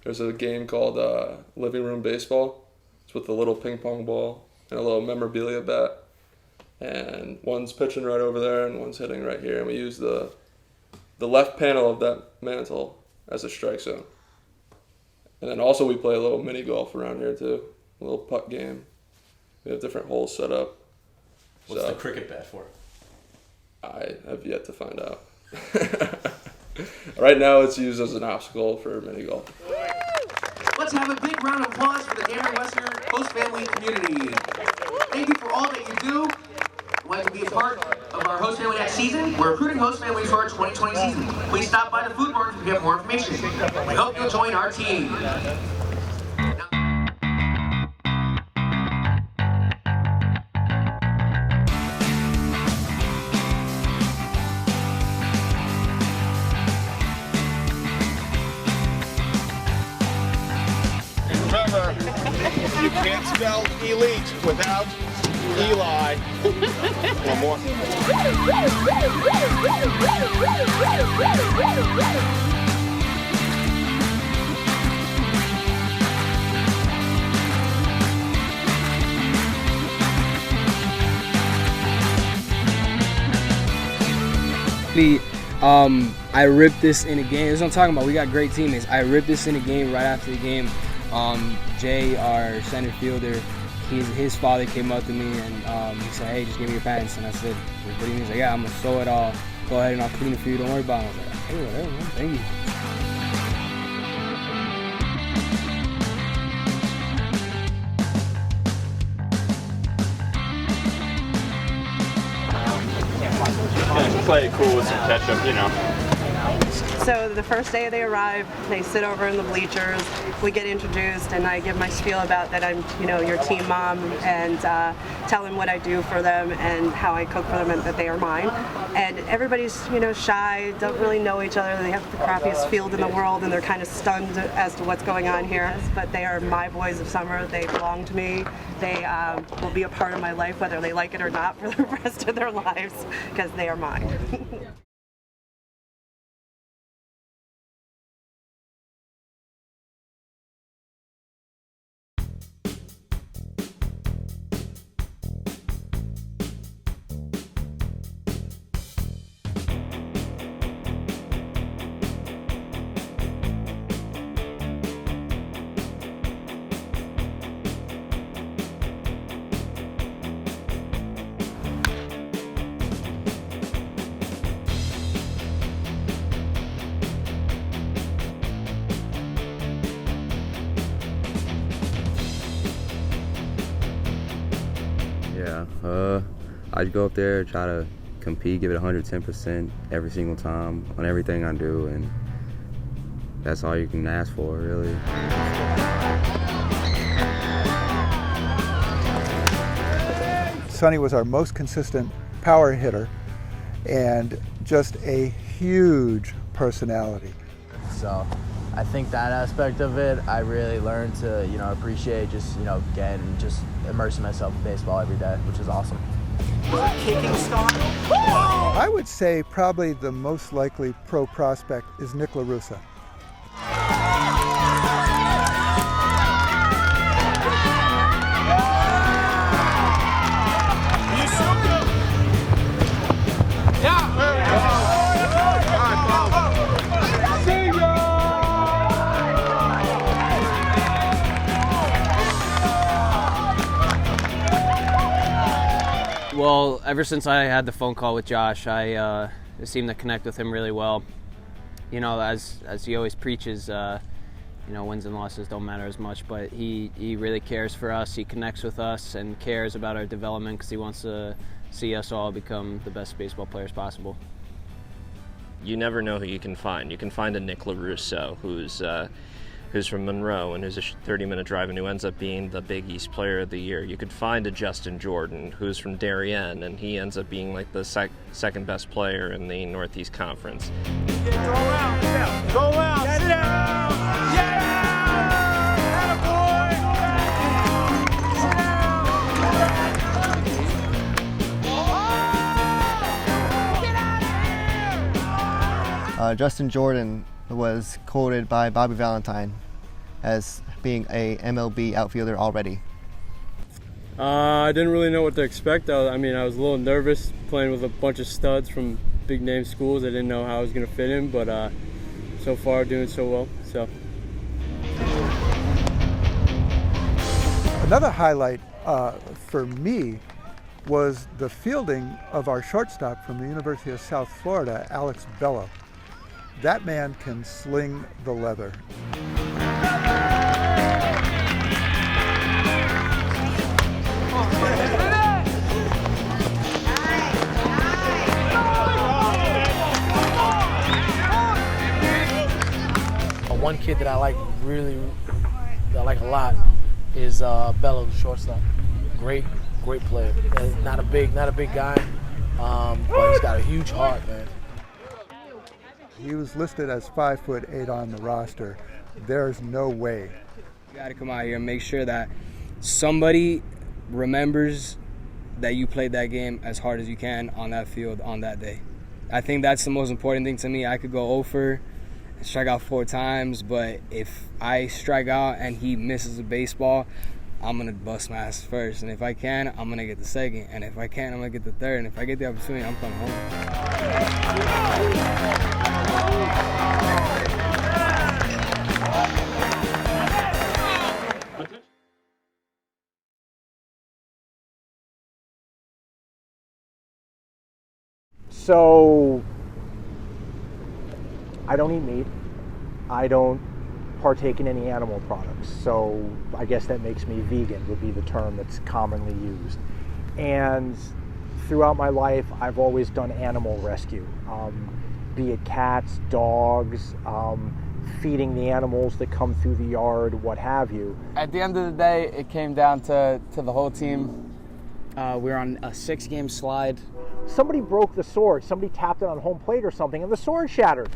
there's a game called Living Room Baseball. It's with a little ping pong ball and a little memorabilia bat. And one's pitching right over there and one's hitting right here. And we use the left panel of that mantle as a strike zone. And then also we play a little mini golf around here too, a little putt game. We have different holes set up. What's the cricket bat for? I have yet to find out. Right now it's used as an obstacle for mini golf. Let's have a big round of applause for the Danbury Western host family community. Thank you for all that you do. Want to be a part of our host family next season? We're recruiting host families for our 2020 season. Please stop by the food barn to get more information. We hope you'll join our team. Remember, you can't spell elite without Eli. One more. I ripped this in a game. This is what I'm talking about. We got great teammates. I ripped this in a game right after the game. Jay, our center fielder, his father came up to me and he said, "Hey, just give me your pants." And I said, "What do you mean?" He's like, "Yeah, I'm gonna sew it all. Go ahead and I'll clean it for you. Don't worry about it." I was like, "Hey, whatever, man. Thank you." Yeah, play it cool with some ketchup, you know. So the first day they arrive, they sit over in the bleachers, we get introduced, and I give my spiel about that I'm, you know, your team mom, and tell them what I do for them and how I cook for them and that they are mine. And everybody's, you know, shy, don't really know each other. They have the crappiest field in the world and they're kind of stunned as to what's going on here. But they are my boys of summer. They belong to me. They will be a part of my life whether they like it or not for the rest of their lives because they are mine. I'd go up there, try to compete, give it 110% every single time on everything I do, and that's all you can ask for, really. Sonny was our most consistent power hitter and just a huge personality. So I think that aspect of it, I really learned to, appreciate just, getting, just immersing myself in baseball every day, which is awesome. Kicking style. I would say probably the most likely pro prospect is Nick LaRussa. Well, ever since I had the phone call with Josh, I seemed to connect with him really well. You know, as he always preaches, you know, wins and losses don't matter as much, but he really cares for us. He connects with us and cares about our development because he wants to see us all become the best baseball players possible. You never know who you can find. You can find a Nick LaRusso who's from Monroe and who's a 30-minute drive and who ends up being the Big East Player of the Year. You could find a Justin Jordan who's from Darien and he ends up being like the second best player in the Northeast Conference. Go around, get out. Go around. Get it out. Get Justin Jordan was quoted by Bobby Valentine as being a MLB outfielder already. I didn't really know what to expect. I was a little nervous playing with a bunch of studs from big name schools. I didn't know how I was going to fit in, but so far doing so well. So. Another highlight for me was the fielding of our shortstop from the University of South Florida, Alex Bello. That man can sling the leather. One kid that I like a lot is Bello, the shortstop. Great player. Not a big guy, but he's got a huge heart, man. He was listed as 5'8" on the roster. There's no way. You got to come out here and make sure that somebody remembers that you played that game as hard as you can on that field on that day. I think that's the most important thing to me. I could go 0 for and strike out 4 times, but if I strike out and he misses a baseball, I'm going to bust my ass first. And if I can, I'm going to get the second. And if I can't, I'm going to get the third. And if I get the opportunity, I'm coming home. So, I don't eat meat. I don't partake in any animal products. So, I guess that makes me vegan, would be the term that's commonly used. And throughout my life, I've always done animal rescue, be it cats, dogs, feeding the animals that come through the yard, what have you. At the end of the day, it came down to the whole team. We were on a 6-game slide. Somebody broke the sword. Somebody tapped it on home plate or something, and the sword shattered.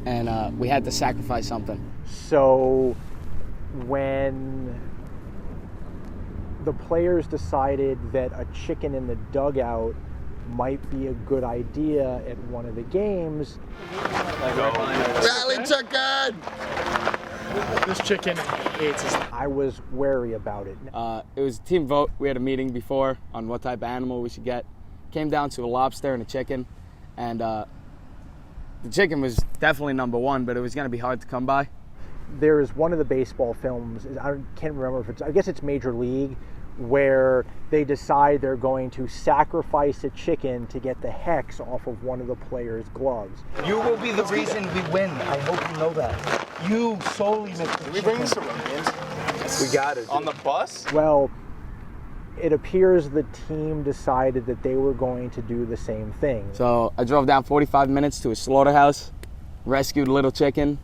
And we had to sacrifice something. So when the players decided that a chicken in the dugout might be a good idea at one of the games. Rally chicken! This chicken hates us. I was wary about it. It was a team vote. We had a meeting before on what type of animal we should get. Came down to a lobster and a chicken. And the chicken was definitely number one, but it was going to be hard to come by. There's one of the baseball films, I can't remember if I guess it's Major League, where they decide they're going to sacrifice a chicken to get the hex off of one of the players' gloves. You will be the reason we win. I hope you know that. You solely make the chicken. Did we bring some onions? We got it. On the bus? Well, it appears the team decided that they were going to do the same thing. So I drove down 45 minutes to a slaughterhouse, rescued a little chicken.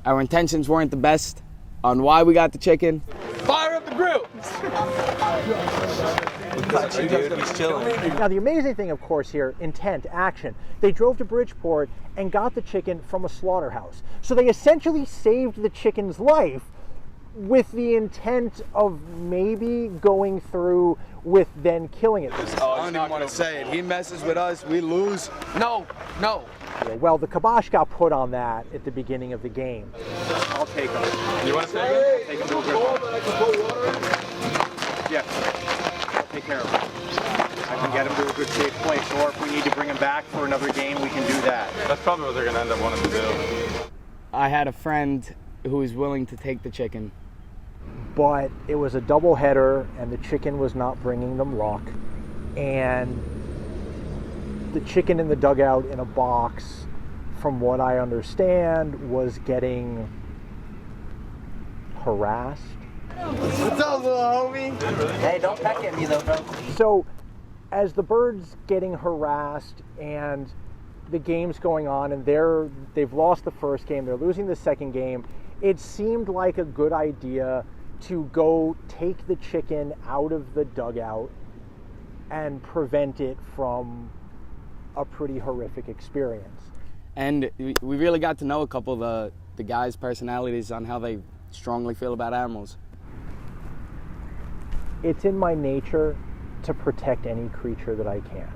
Our intentions weren't the best on why we got the chicken. Fire up the grill! We got you, dude. He's chilling. Now, the amazing thing, of course, here, intent, action. They drove to Bridgeport and got the chicken from a slaughterhouse. So they essentially saved the chicken's life with the intent of maybe going through with then killing it. Oh, I don't even want to say it. He messes with us, we lose. No. Well, the kibosh got put on that at the beginning of the game. I'll take him. You want to take him? Take him to a good Yeah. I'll take care of him. I can get him to a good safe place, or if we need to bring him back for another game, we can do that. That's probably what they're going to end up wanting to do. I had a friend who was willing to take the chicken. But it was a doubleheader, and the chicken was not bringing them luck. And the chicken in the dugout in a box, from what I understand, was getting harassed. What's up, little homie? Hey, don't peck at me though, bro. So, as the bird's getting harassed and the game's going on, and they've lost the first game, they're losing the second game, it seemed like a good idea to go take the chicken out of the dugout and prevent it from a pretty horrific experience. And we really got to know a couple of the guys' personalities on how they strongly feel about animals. It's in my nature to protect any creature that I can.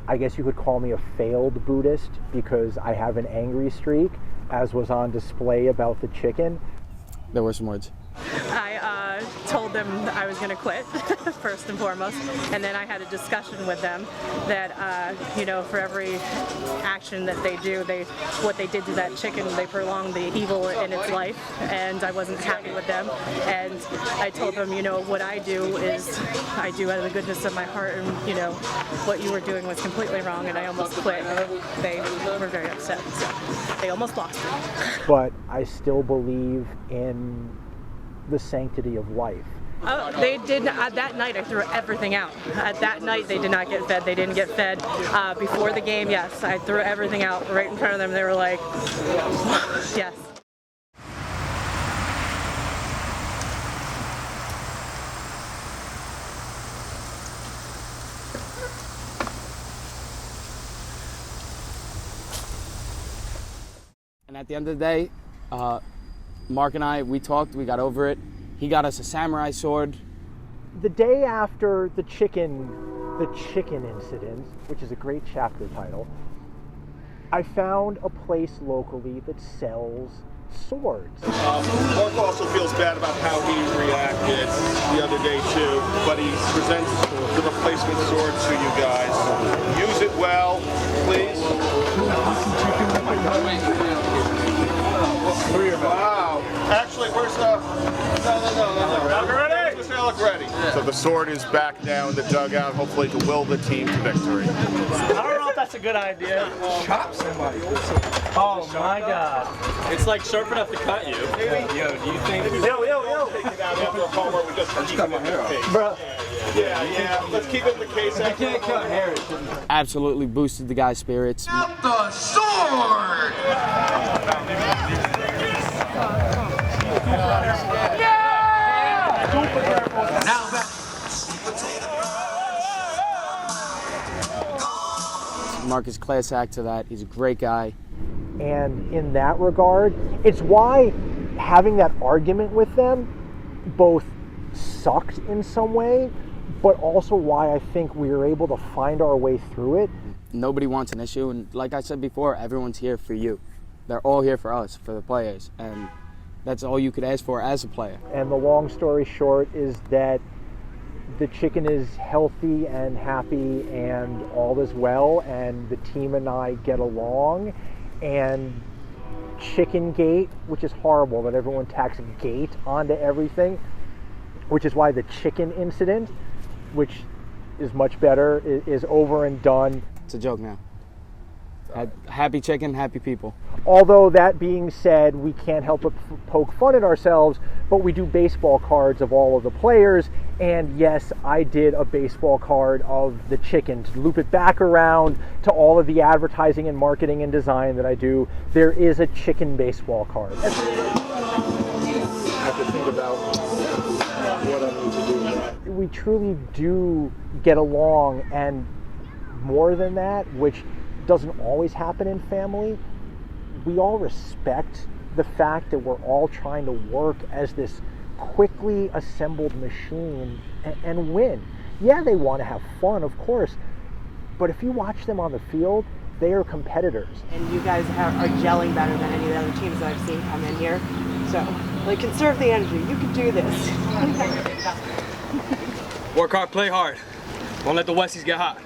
I guess you could call me a failed Buddhist because I have an angry streak, as was on display about the chicken. There were some words. I told them I was going to quit, first and foremost, and then I had a discussion with them that, for every action that they do, what they did to that chicken, they prolonged the evil in its life, and I wasn't happy with them. And I told them, what I do is I do out of the goodness of my heart, and, what you were doing was completely wrong, and I almost quit. They were very upset, so they almost lost it. But I still believe in the sanctity of life. Oh, they did. That night I threw everything out. That night they did not get fed. They didn't get fed. Before the game, yes, I threw everything out right in front of them. They were like, yes. And at the end of the day, Mark and I, we talked, we got over it. He got us a samurai sword. The day after the chicken incident, which is a great chapter title, I found a place locally that sells swords. Mark also feels bad about how he reacted the other day too, but he presents the replacement sword to you guys. Use it well, please. Wow. Actually, where's the... No. Ready? Mr. Alec ready. So the sword is back now in the dugout, hopefully to will the team to victory. I don't know if that's a good idea. Chop somebody. Oh my God. It's like sharp enough to cut you. Yo, do you think... Yo. Take it out after a homer, we just keep it in the case. Bro. Yeah. Let's keep it in the case. I can't cut hair. Absolutely boosted the guy's spirits. Out the sword! Now back. Mark is class act to that. He's a great guy. And in that regard, it's why having that argument with them both sucked in some way, but also why I think we were able to find our way through it. Nobody wants an issue, and like I said before, everyone's here for you. They're all here for us, for the players, and that's all you could ask for as a player. And the long story short is that the chicken is healthy and happy and all is well, and the team and I get along, and Chicken Gate, which is horrible that everyone tacks gate onto everything, which is why the chicken incident, which is much better, is over and done. It's a joke now. Happy chicken, happy people. Although that being said, we can't help but poke fun at ourselves, but we do baseball cards of all of the players, and yes, I did a baseball card of the chicken. To loop it back around to all of the advertising and marketing and design that I do, there is a chicken baseball card. I have to think about what I need to do. We truly do get along, and more than that, which doesn't always happen in family, we all respect the fact that we're all trying to work as this quickly assembled machine and win. Yeah, they want to have fun, of course, but if you watch them on the field, they are competitors. And you guys are gelling better than any of the other teams that I've seen come in here. So, like, conserve the energy. You can do this. Work hard, play hard. Don't let the Westies get hot.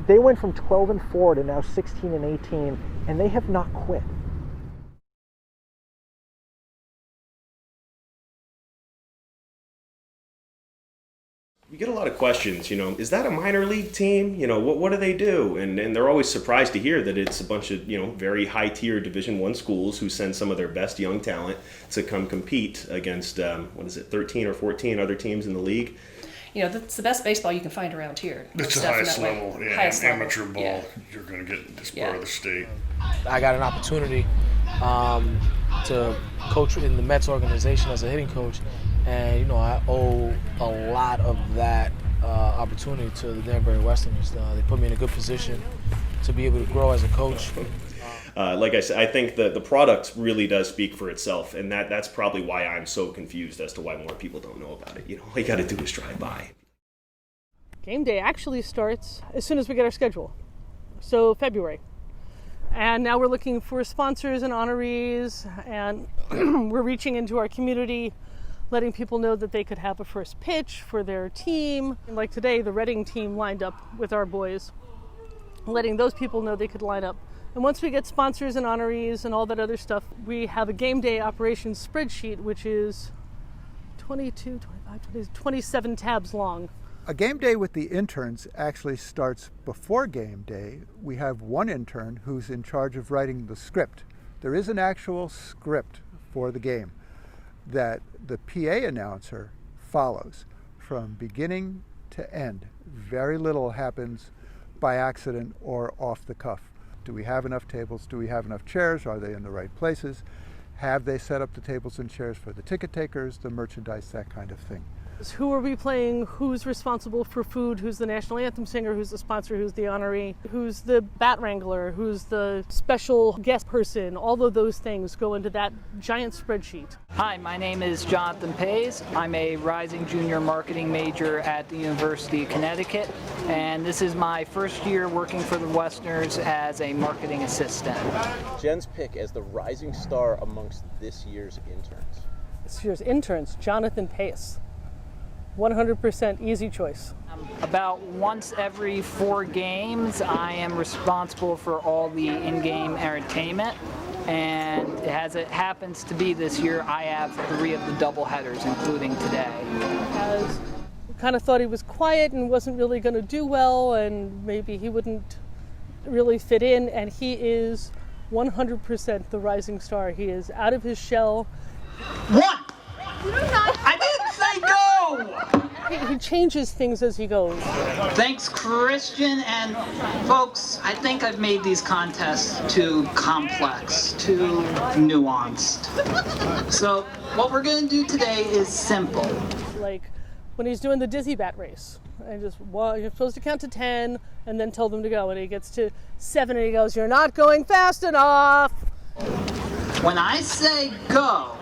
They went from 12-4 to now 16-18, and they have not quit. You get a lot of questions, is that a minor league team? What do they do? And they're always surprised to hear that it's a bunch of, very high-tier Division I schools who send some of their best young talent to come compete against, 13 or 14 other teams in the league. That's the best baseball you can find around here. It's the highest level, highest amateur level. ball Yeah. you're going to get in this part of the state. I got an opportunity to coach in the Mets organization as a hitting coach, and I owe a lot of that opportunity to the Danbury Westerners. They put me in a good position to be able to grow as a coach. Like I said, I think the product really does speak for itself, and that's probably why I'm so confused as to why more people don't know about it. All you got to do is drive by. Game day actually starts as soon as we get our schedule, so February. And now we're looking for sponsors and honorees, and we're reaching into our community, letting people know that they could have a first pitch for their team. Like today, the Reading team lined up with our boys, letting those people know they could line up. And once we get sponsors and honorees and all that other stuff, we have a game day operations spreadsheet, which is 22, 25, 27 tabs long. A game day with the interns actually starts before game day. We have one intern who's in charge of writing the script. There is an actual script for the game that the PA announcer follows from beginning to end. Very little happens by accident or off the cuff. Do we have enough tables? Do we have enough chairs? Are they in the right places? Have they set up the tables and chairs for the ticket takers, the merchandise, that kind of thing? Who are we playing? Who's responsible for food? Who's the national anthem singer? Who's the sponsor? Who's the honoree? Who's the bat wrangler? Who's the special guest person? All of those things go into that giant spreadsheet. Hi, my name is Jonathan Pays. I'm a rising junior marketing major at the University of Connecticut, and this is my first year working for the Westerners as a marketing assistant. Jen's pick as the rising star amongst this year's interns. This year's interns, Jonathan Pays. 100% easy choice. About once every 4 games, I am responsible for all the in-game entertainment. And as it happens to be this year, I have 3 of the double headers, including today. As we kind of thought he was quiet and wasn't really going to do well, and maybe he wouldn't really fit in, and he is 100% the rising star. He is out of his shell. One! I didn't say go! He changes things as he goes. Thanks, Christian. And folks, I think I've made these contests too complex, too nuanced. So what we're going to do today is simple. Like when he's doing the dizzy bat race, and you're supposed to count to 10 and then tell them to go. And he gets to 7 and he goes, "You're not going fast enough." When I say go,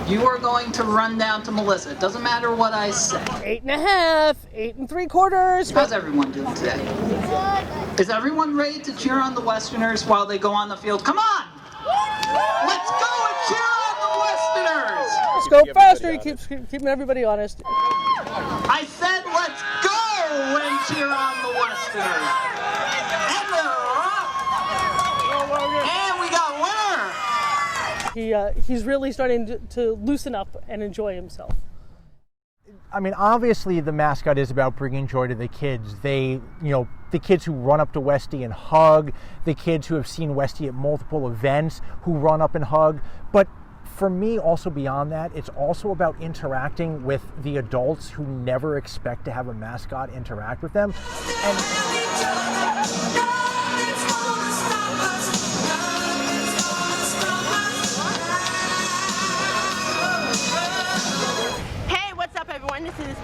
you are going to run down to Melissa. It doesn't matter what I say. 8.5, 8 3/4. How's everyone doing today? Is everyone ready to cheer on the Westerners while they go on the field? Come on! Let's go and cheer on the Westerners! Let's go faster. He keeps keeping everybody honest. I said let's go and cheer on the Westerners. And they're up. And we got winner. He's really starting to loosen up and enjoy himself. I mean, obviously the mascot is about bringing joy to the kids. The kids who run up to Westy and hug, the kids who have seen Westy at multiple events who run up and hug. But for me, also beyond that, it's also about interacting with the adults who never expect to have a mascot interact with them.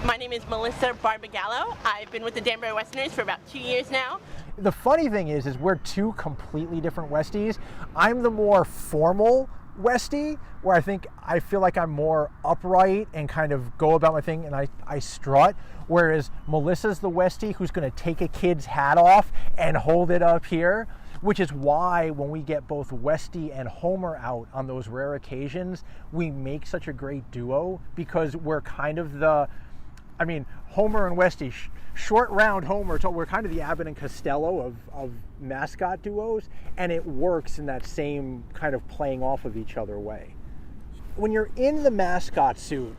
My name is is Melissa Barbagallo. I've been with the Danbury Westerners for about 2 years now. The funny thing is we're two completely different Westies. I'm the more formal Westie, where I feel like I'm more upright and kind of go about my thing and I strut, whereas Melissa's the Westie who's going to take a kid's hat off and hold it up here, which is why when we get both Westie and Homer out on those rare occasions, we make such a great duo, because we're kind of Homer and Westie, short round Homer, so we're kind of the Abbott and Costello of mascot duos, and it works in that same kind of playing off of each other way. When you're in the mascot suit,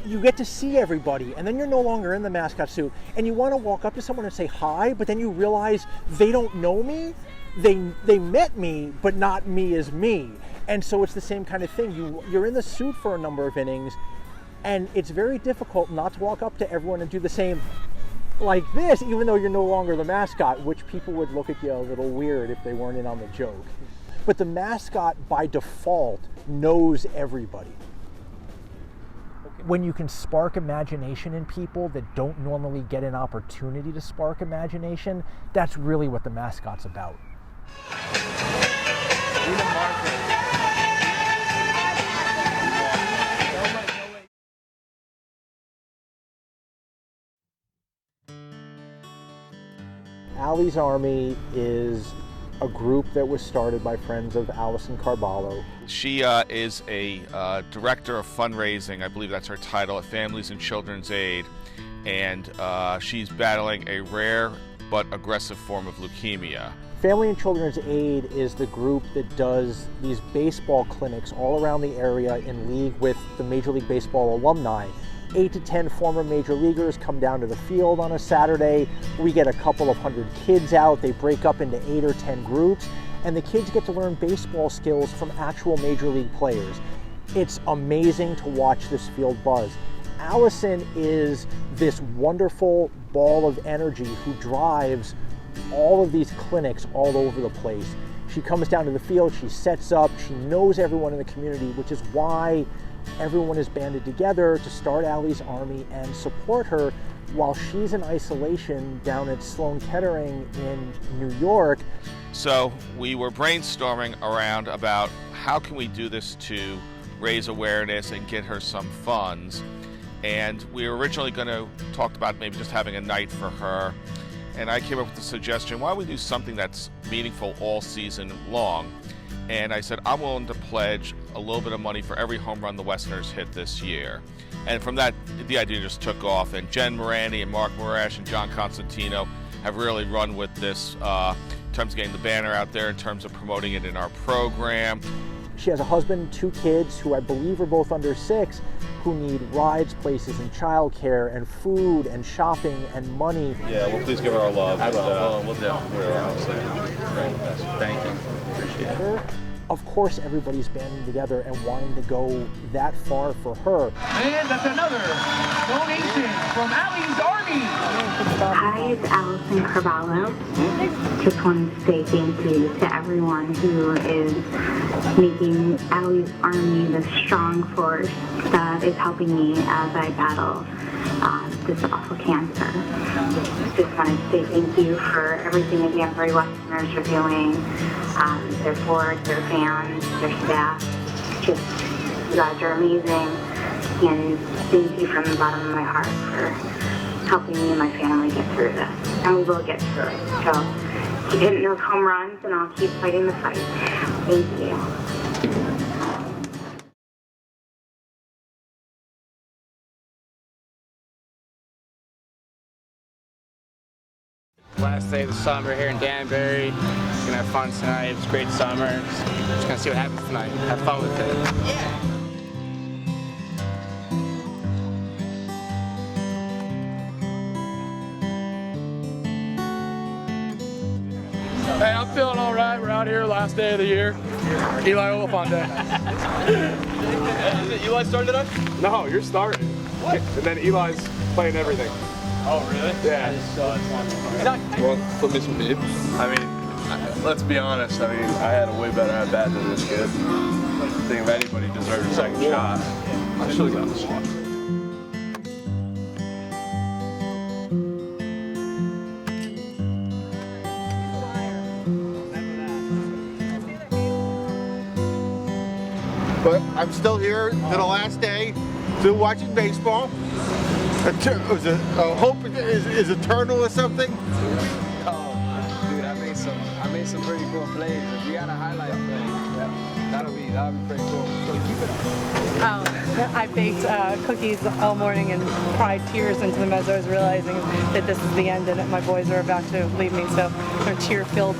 you get to see everybody, and then you're no longer in the mascot suit, and you want to walk up to someone and say hi, but then you realize they don't know me. They met me, but not me as me. And so it's the same kind of thing. You're in the suit for a number of innings, and it's very difficult not to walk up to everyone and do the same like this, even though you're no longer the mascot, which people would look at you a little weird if they weren't in on the joke. But the mascot, by default, knows everybody. When you can spark imagination in people that don't normally get an opportunity to spark imagination, that's really what the mascot's about. Allie's Army is a group that was started by friends of Allison Carballo. She is a director of fundraising, I believe that's her title, at Families and Children's Aid, and she's battling a rare but aggressive form of leukemia. Family and Children's Aid is the group that does these baseball clinics all around the area in league with the Major League Baseball alumni. 8 to 10 former major leaguers come down to the field on a Saturday. We get a couple of hundred kids out. They break up into 8 or 10 groups, and the kids get to learn baseball skills from actual major league players. It's amazing to watch this field buzz. Allison is this wonderful ball of energy who drives all of these clinics all over the place. She comes down to the field, she sets up, she knows everyone in the community, which is why everyone is banded together to start Allie's Army and support her while she's in isolation down at Sloan Kettering in New York. So we were brainstorming around about how can we do this to raise awareness and get her some funds. And we were originally going to talk about maybe just having a night for her. And I came up with the suggestion, why don't we do something that's meaningful all season long? And I said, I'm willing to pledge a little bit of money for every home run the Westerners hit this year. And from that, the idea just took off. And Jen Morandi and Mark Morash and John Constantino have really run with this in terms of getting the banner out there, in terms of promoting it in our program. She has a husband, 2 kids who I believe are both under 6, who need rides, places, and childcare, and food, and shopping, and money. Yeah, well, please give her our love. We'll do. Thank you. Appreciate it. Of course, everybody's banding together and wanting to go that far for her. And that's another donation from Allie's Army. Hi, it's Allison Carballo. Just wanted to say thank you to everyone who is making Allie's Army the strong force that is helping me as I battle this awful cancer. Just wanted to say thank you for everything the Danbury Westerners are doing, their board, their fans, their staff. Just, you guys are amazing, and thank you from the bottom of my heart for helping me and my family get through this. And we will get through it. So keep hitting those home runs, and I'll keep fighting the fight. Thank you. Last day of the summer here in Danbury. We're gonna have fun tonight. It was a great summer. Just gonna see what happens tonight. Have fun with it. Yeah. Hey, I'm feeling all right. We're out here last day of the year. Eli Oliphant Day. Is it Eli started us? No, you're starting. What? And then Eli's playing everything. Oh, really? Yeah. Well, put me some bibs. I mean, let's be honest. I mean, I had a way better at bat than this kid. I think if anybody deserved a second shot, I should have got this one. but I'm still here to the last day, still watching baseball. Hope is eternal or something. Oh, dude, I made some pretty cool plays. If you got a highlight play, that'll be pretty cool. So keep it up. I baked cookies all morning and cried tears into them as I was realizing that this is the end and that my boys are about to leave me. So they're tear-filled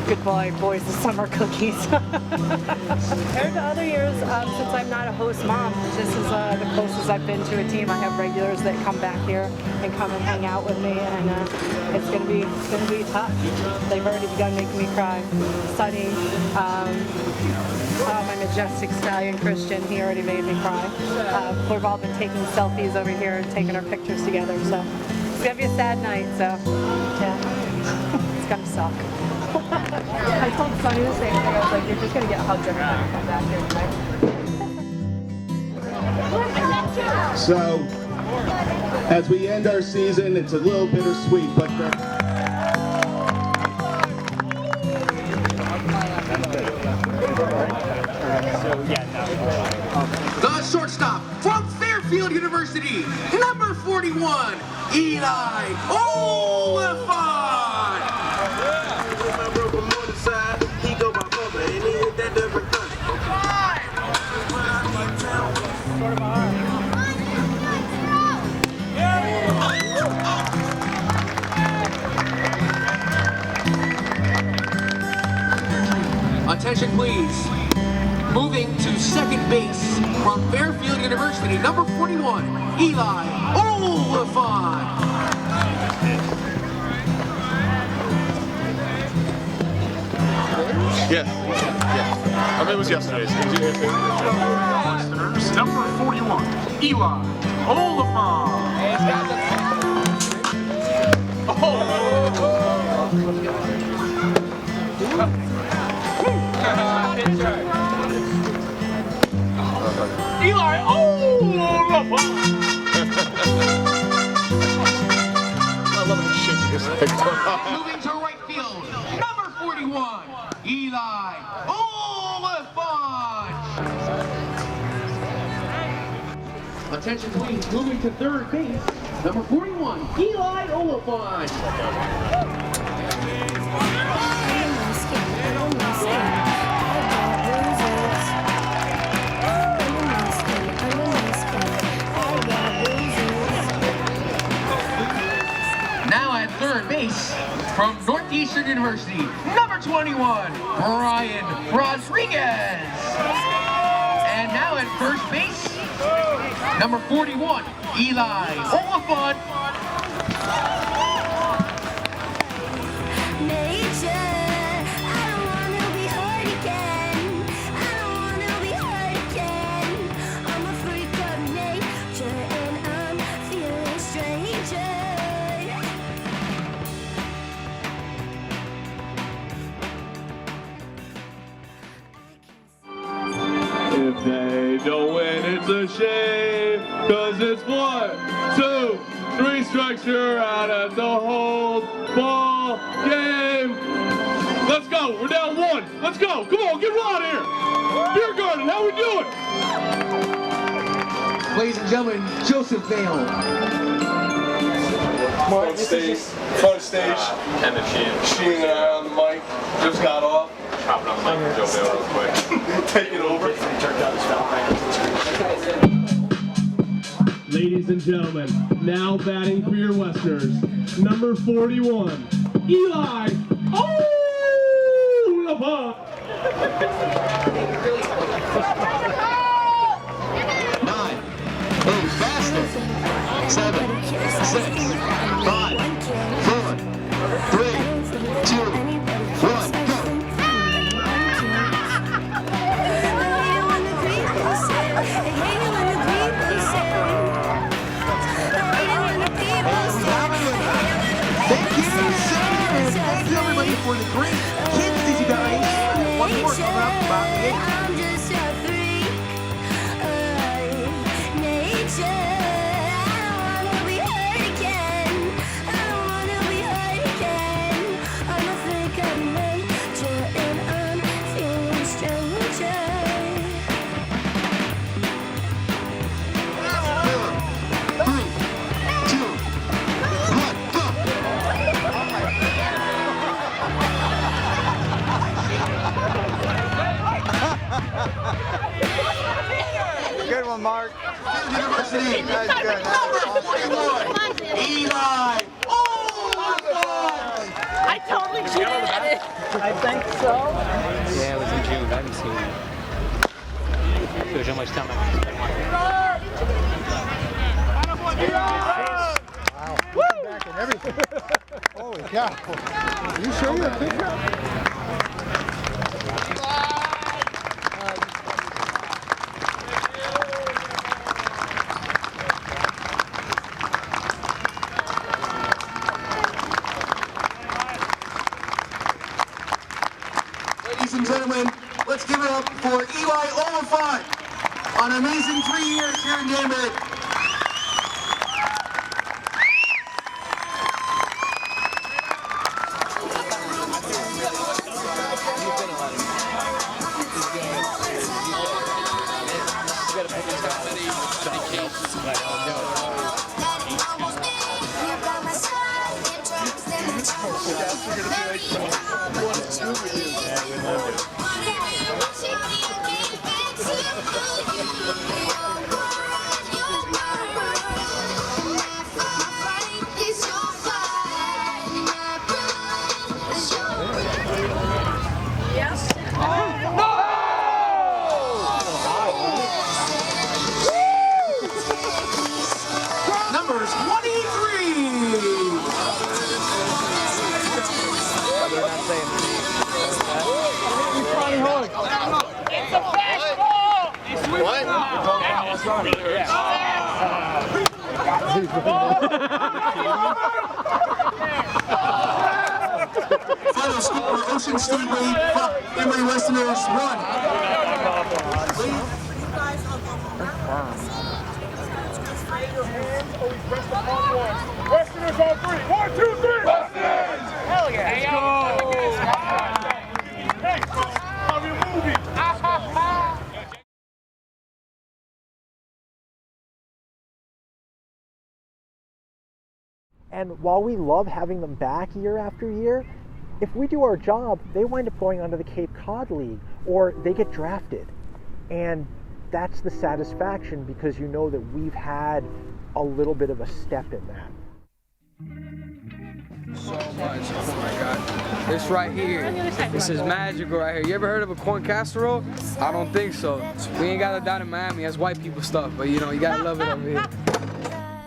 goodbye boys of summer cookies. Compared to other years, since I'm not a host mom, this is the closest I've been to a team. I have regulars that come back here and come and hang out with me, and it's gonna be tough. They've already begun making me cry. Sunny, my majestic stallion Christian, he already made me cry. We've all been taking selfies over here and taking our pictures together, so it's gonna be a sad night. So yeah, it's gonna suck. I told Sonny the same thing. I was like, you're just going to get hugged every time you come back here tonight. So, as we end our season, it's a little bittersweet, but the shortstop from Fairfield University, number 41, Eli Oliphant. Attention please. Moving to second base from Fairfield University, number 41, Eli Oliphant. Yeah. I mean, it was yesterday. Number 41, Eli Oliphant. Eli Oliphant. I love the shit you just picked up. Moving to right field, number 41, Eli Oliphant. Attention please, moving to third base, number 41, Eli Oliphant. Now at third base, from Northeastern University, number 21, Brian Rodriguez. And now at first base, number 41, Eli Oliphant. If they don't win, it's a shame, cause it's 1, 2, 3 strikes, you're out at the whole ball game. Let's go, we're down 1. Let's go, come on, get out of here. Beer garden, how we doing? Ladies and gentlemen, Joseph Vale. Front stage. And the Sheen and I on the mic. Just got off. Hopping on the mic with Joe Bale real quick. Take it over. Ladies and gentlemen, now batting for your Westerners, number 41, Eli Oliphant. 9, move faster. 7, 6, 5, 4, 3, 2, 1, go. Thank you everybody for the great kids these guys. One more coming up about the 8th. how much time I can spend on it. Wow. Back and everything. Holy cow. You sure you're a pitcher? Ladies and gentlemen, let's give it up for Eli Oliphant on an amazing 3 years here in Danbury. Numbers 23. Final score, Ocean State lead, Danbury Westerners 1. Westerners on 3. 1, 2, 3. Westerners! Hell yeah. Let's go. Thanks, bro. Love your movie. And while we love having them back year after year, if we do our job, they wind up going onto the Cape Cod League or they get drafted. And that's the satisfaction because you know that we've had a little bit of a step in that. So much. Oh my God. This right here. This is magical right here. You ever heard of a corn casserole? I don't think so. We ain't got it down in Miami. That's white people stuff. But you know, you gotta love it over here.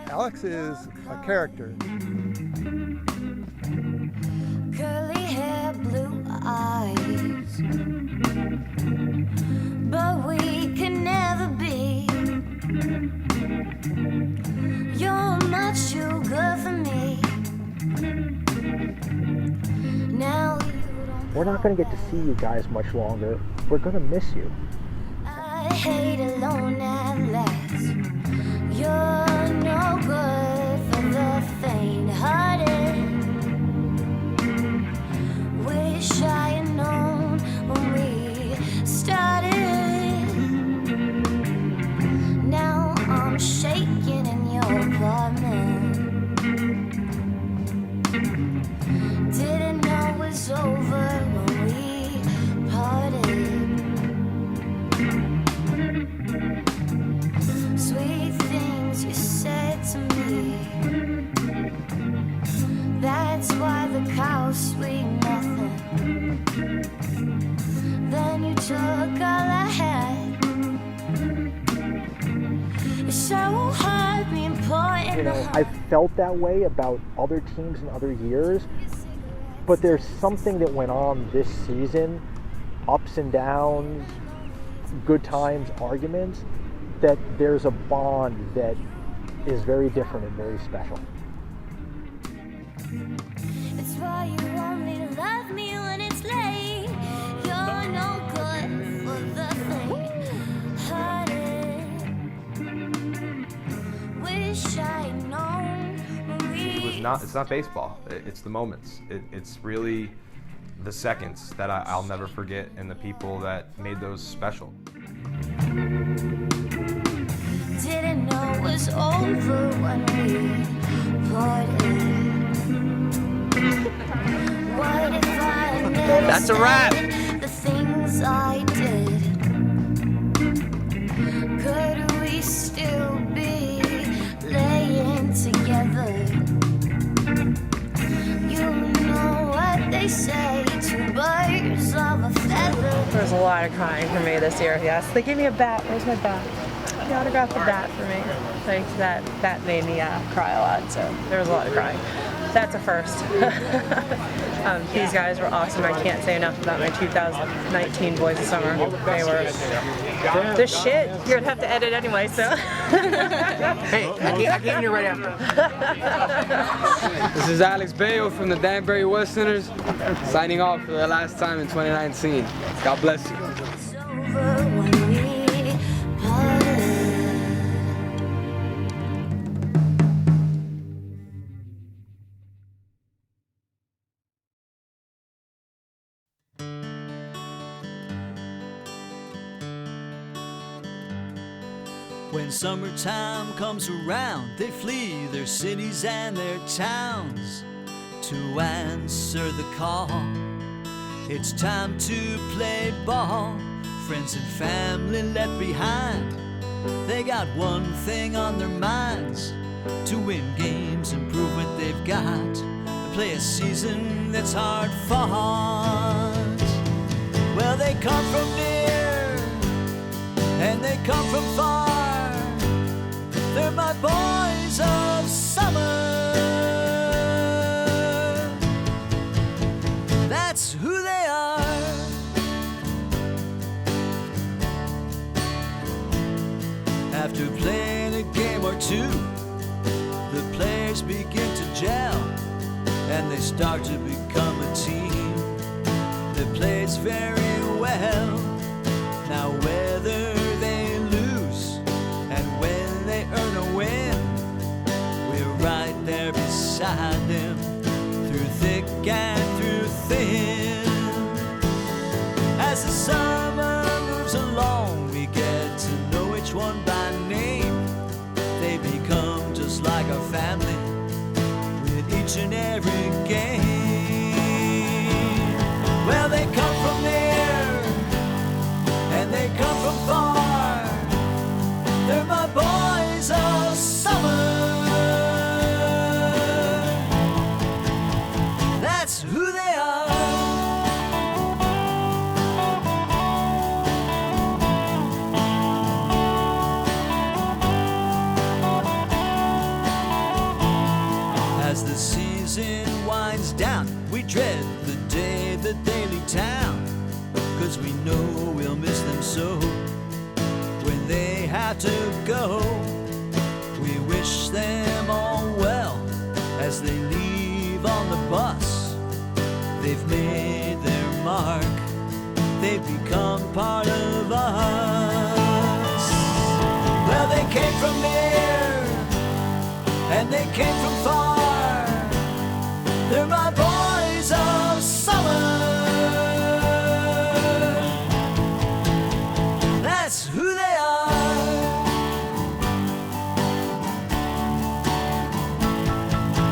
Alex is a character. Curly hair, blue eyes. But we can never be. You're much too good for me. Now We're not going to get to see you guys much longer. We're going to miss you. I hate alone at last. You're no good for the faint-hearted. Wish I had known when we started. Now I'm shaking in your apartment. Didn't know it was over when we parted. Sweet things you said to me. That's why the cow's sweet nothing. Then you took all I had. It's so hard being put in You know, the I've felt that way about other teams in other years, but there's something that went on this season, ups and downs, good times, arguments, that there's a bond that is very different and very special. It's why you only love me when it's late. You're no good for the faint-hearted. Wish I'd known when we. It's not baseball. It's the moments. It's really the seconds that I'll never forget and the people that made those special. Didn't know it was over when we parted. What if I never That's a wrap. said the things I did? Could we still be laying together? You know what they say, two birds of a feather. was a lot of crying for me this year, yes. They gave me a bat. Where's my bat? They autographed the bat for me. Like, that made me cry a lot, so there was a lot of crying. That's a first. These guys were awesome. I can't say enough about my 2019 Boys of Summer. They were the shit. You're gonna have to edit anyway, so. Hey, I came here right after. This is Alex Bayo from the Danbury Westerners, signing off for the last time in 2019. God bless you. When summertime comes around, they flee their cities and their towns to answer the call. It's time to play ball, friends and family left behind. They got one thing on their minds, to win games and prove what they've got, play a season that's hard fought. Well, they come from near and they come from far. They're my boys of summer. That's who they are. After playing a game or two, the players begin to gel, and they start to become a team that plays very well. Now whether they lose and when they earn a win, we're right there beside them, through thick and through thin. As the summer moves along, we get to know each one by name. They become just like our family with each and every game. Well, they come from near and they come from far. They're my boys of summer. That's who they are. As the season winds down, we dread the day that they leave town, 'cause we know we'll miss them so when they have to go. We wish them all well as they leave on the bus. They've made their mark, they've become part of us. Well, they came from near and they came from far. They're my boys of summer. That's who they are.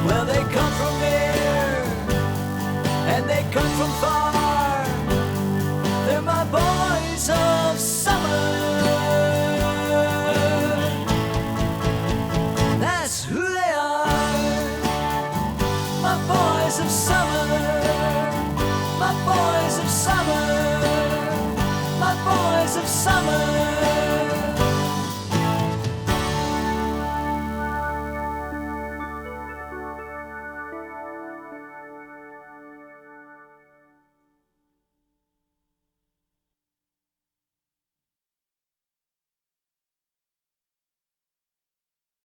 Well, they come from near and they come from far. They're my boys of summer. That's who they are. My boys of summer. My boys of summer. My boys of summer.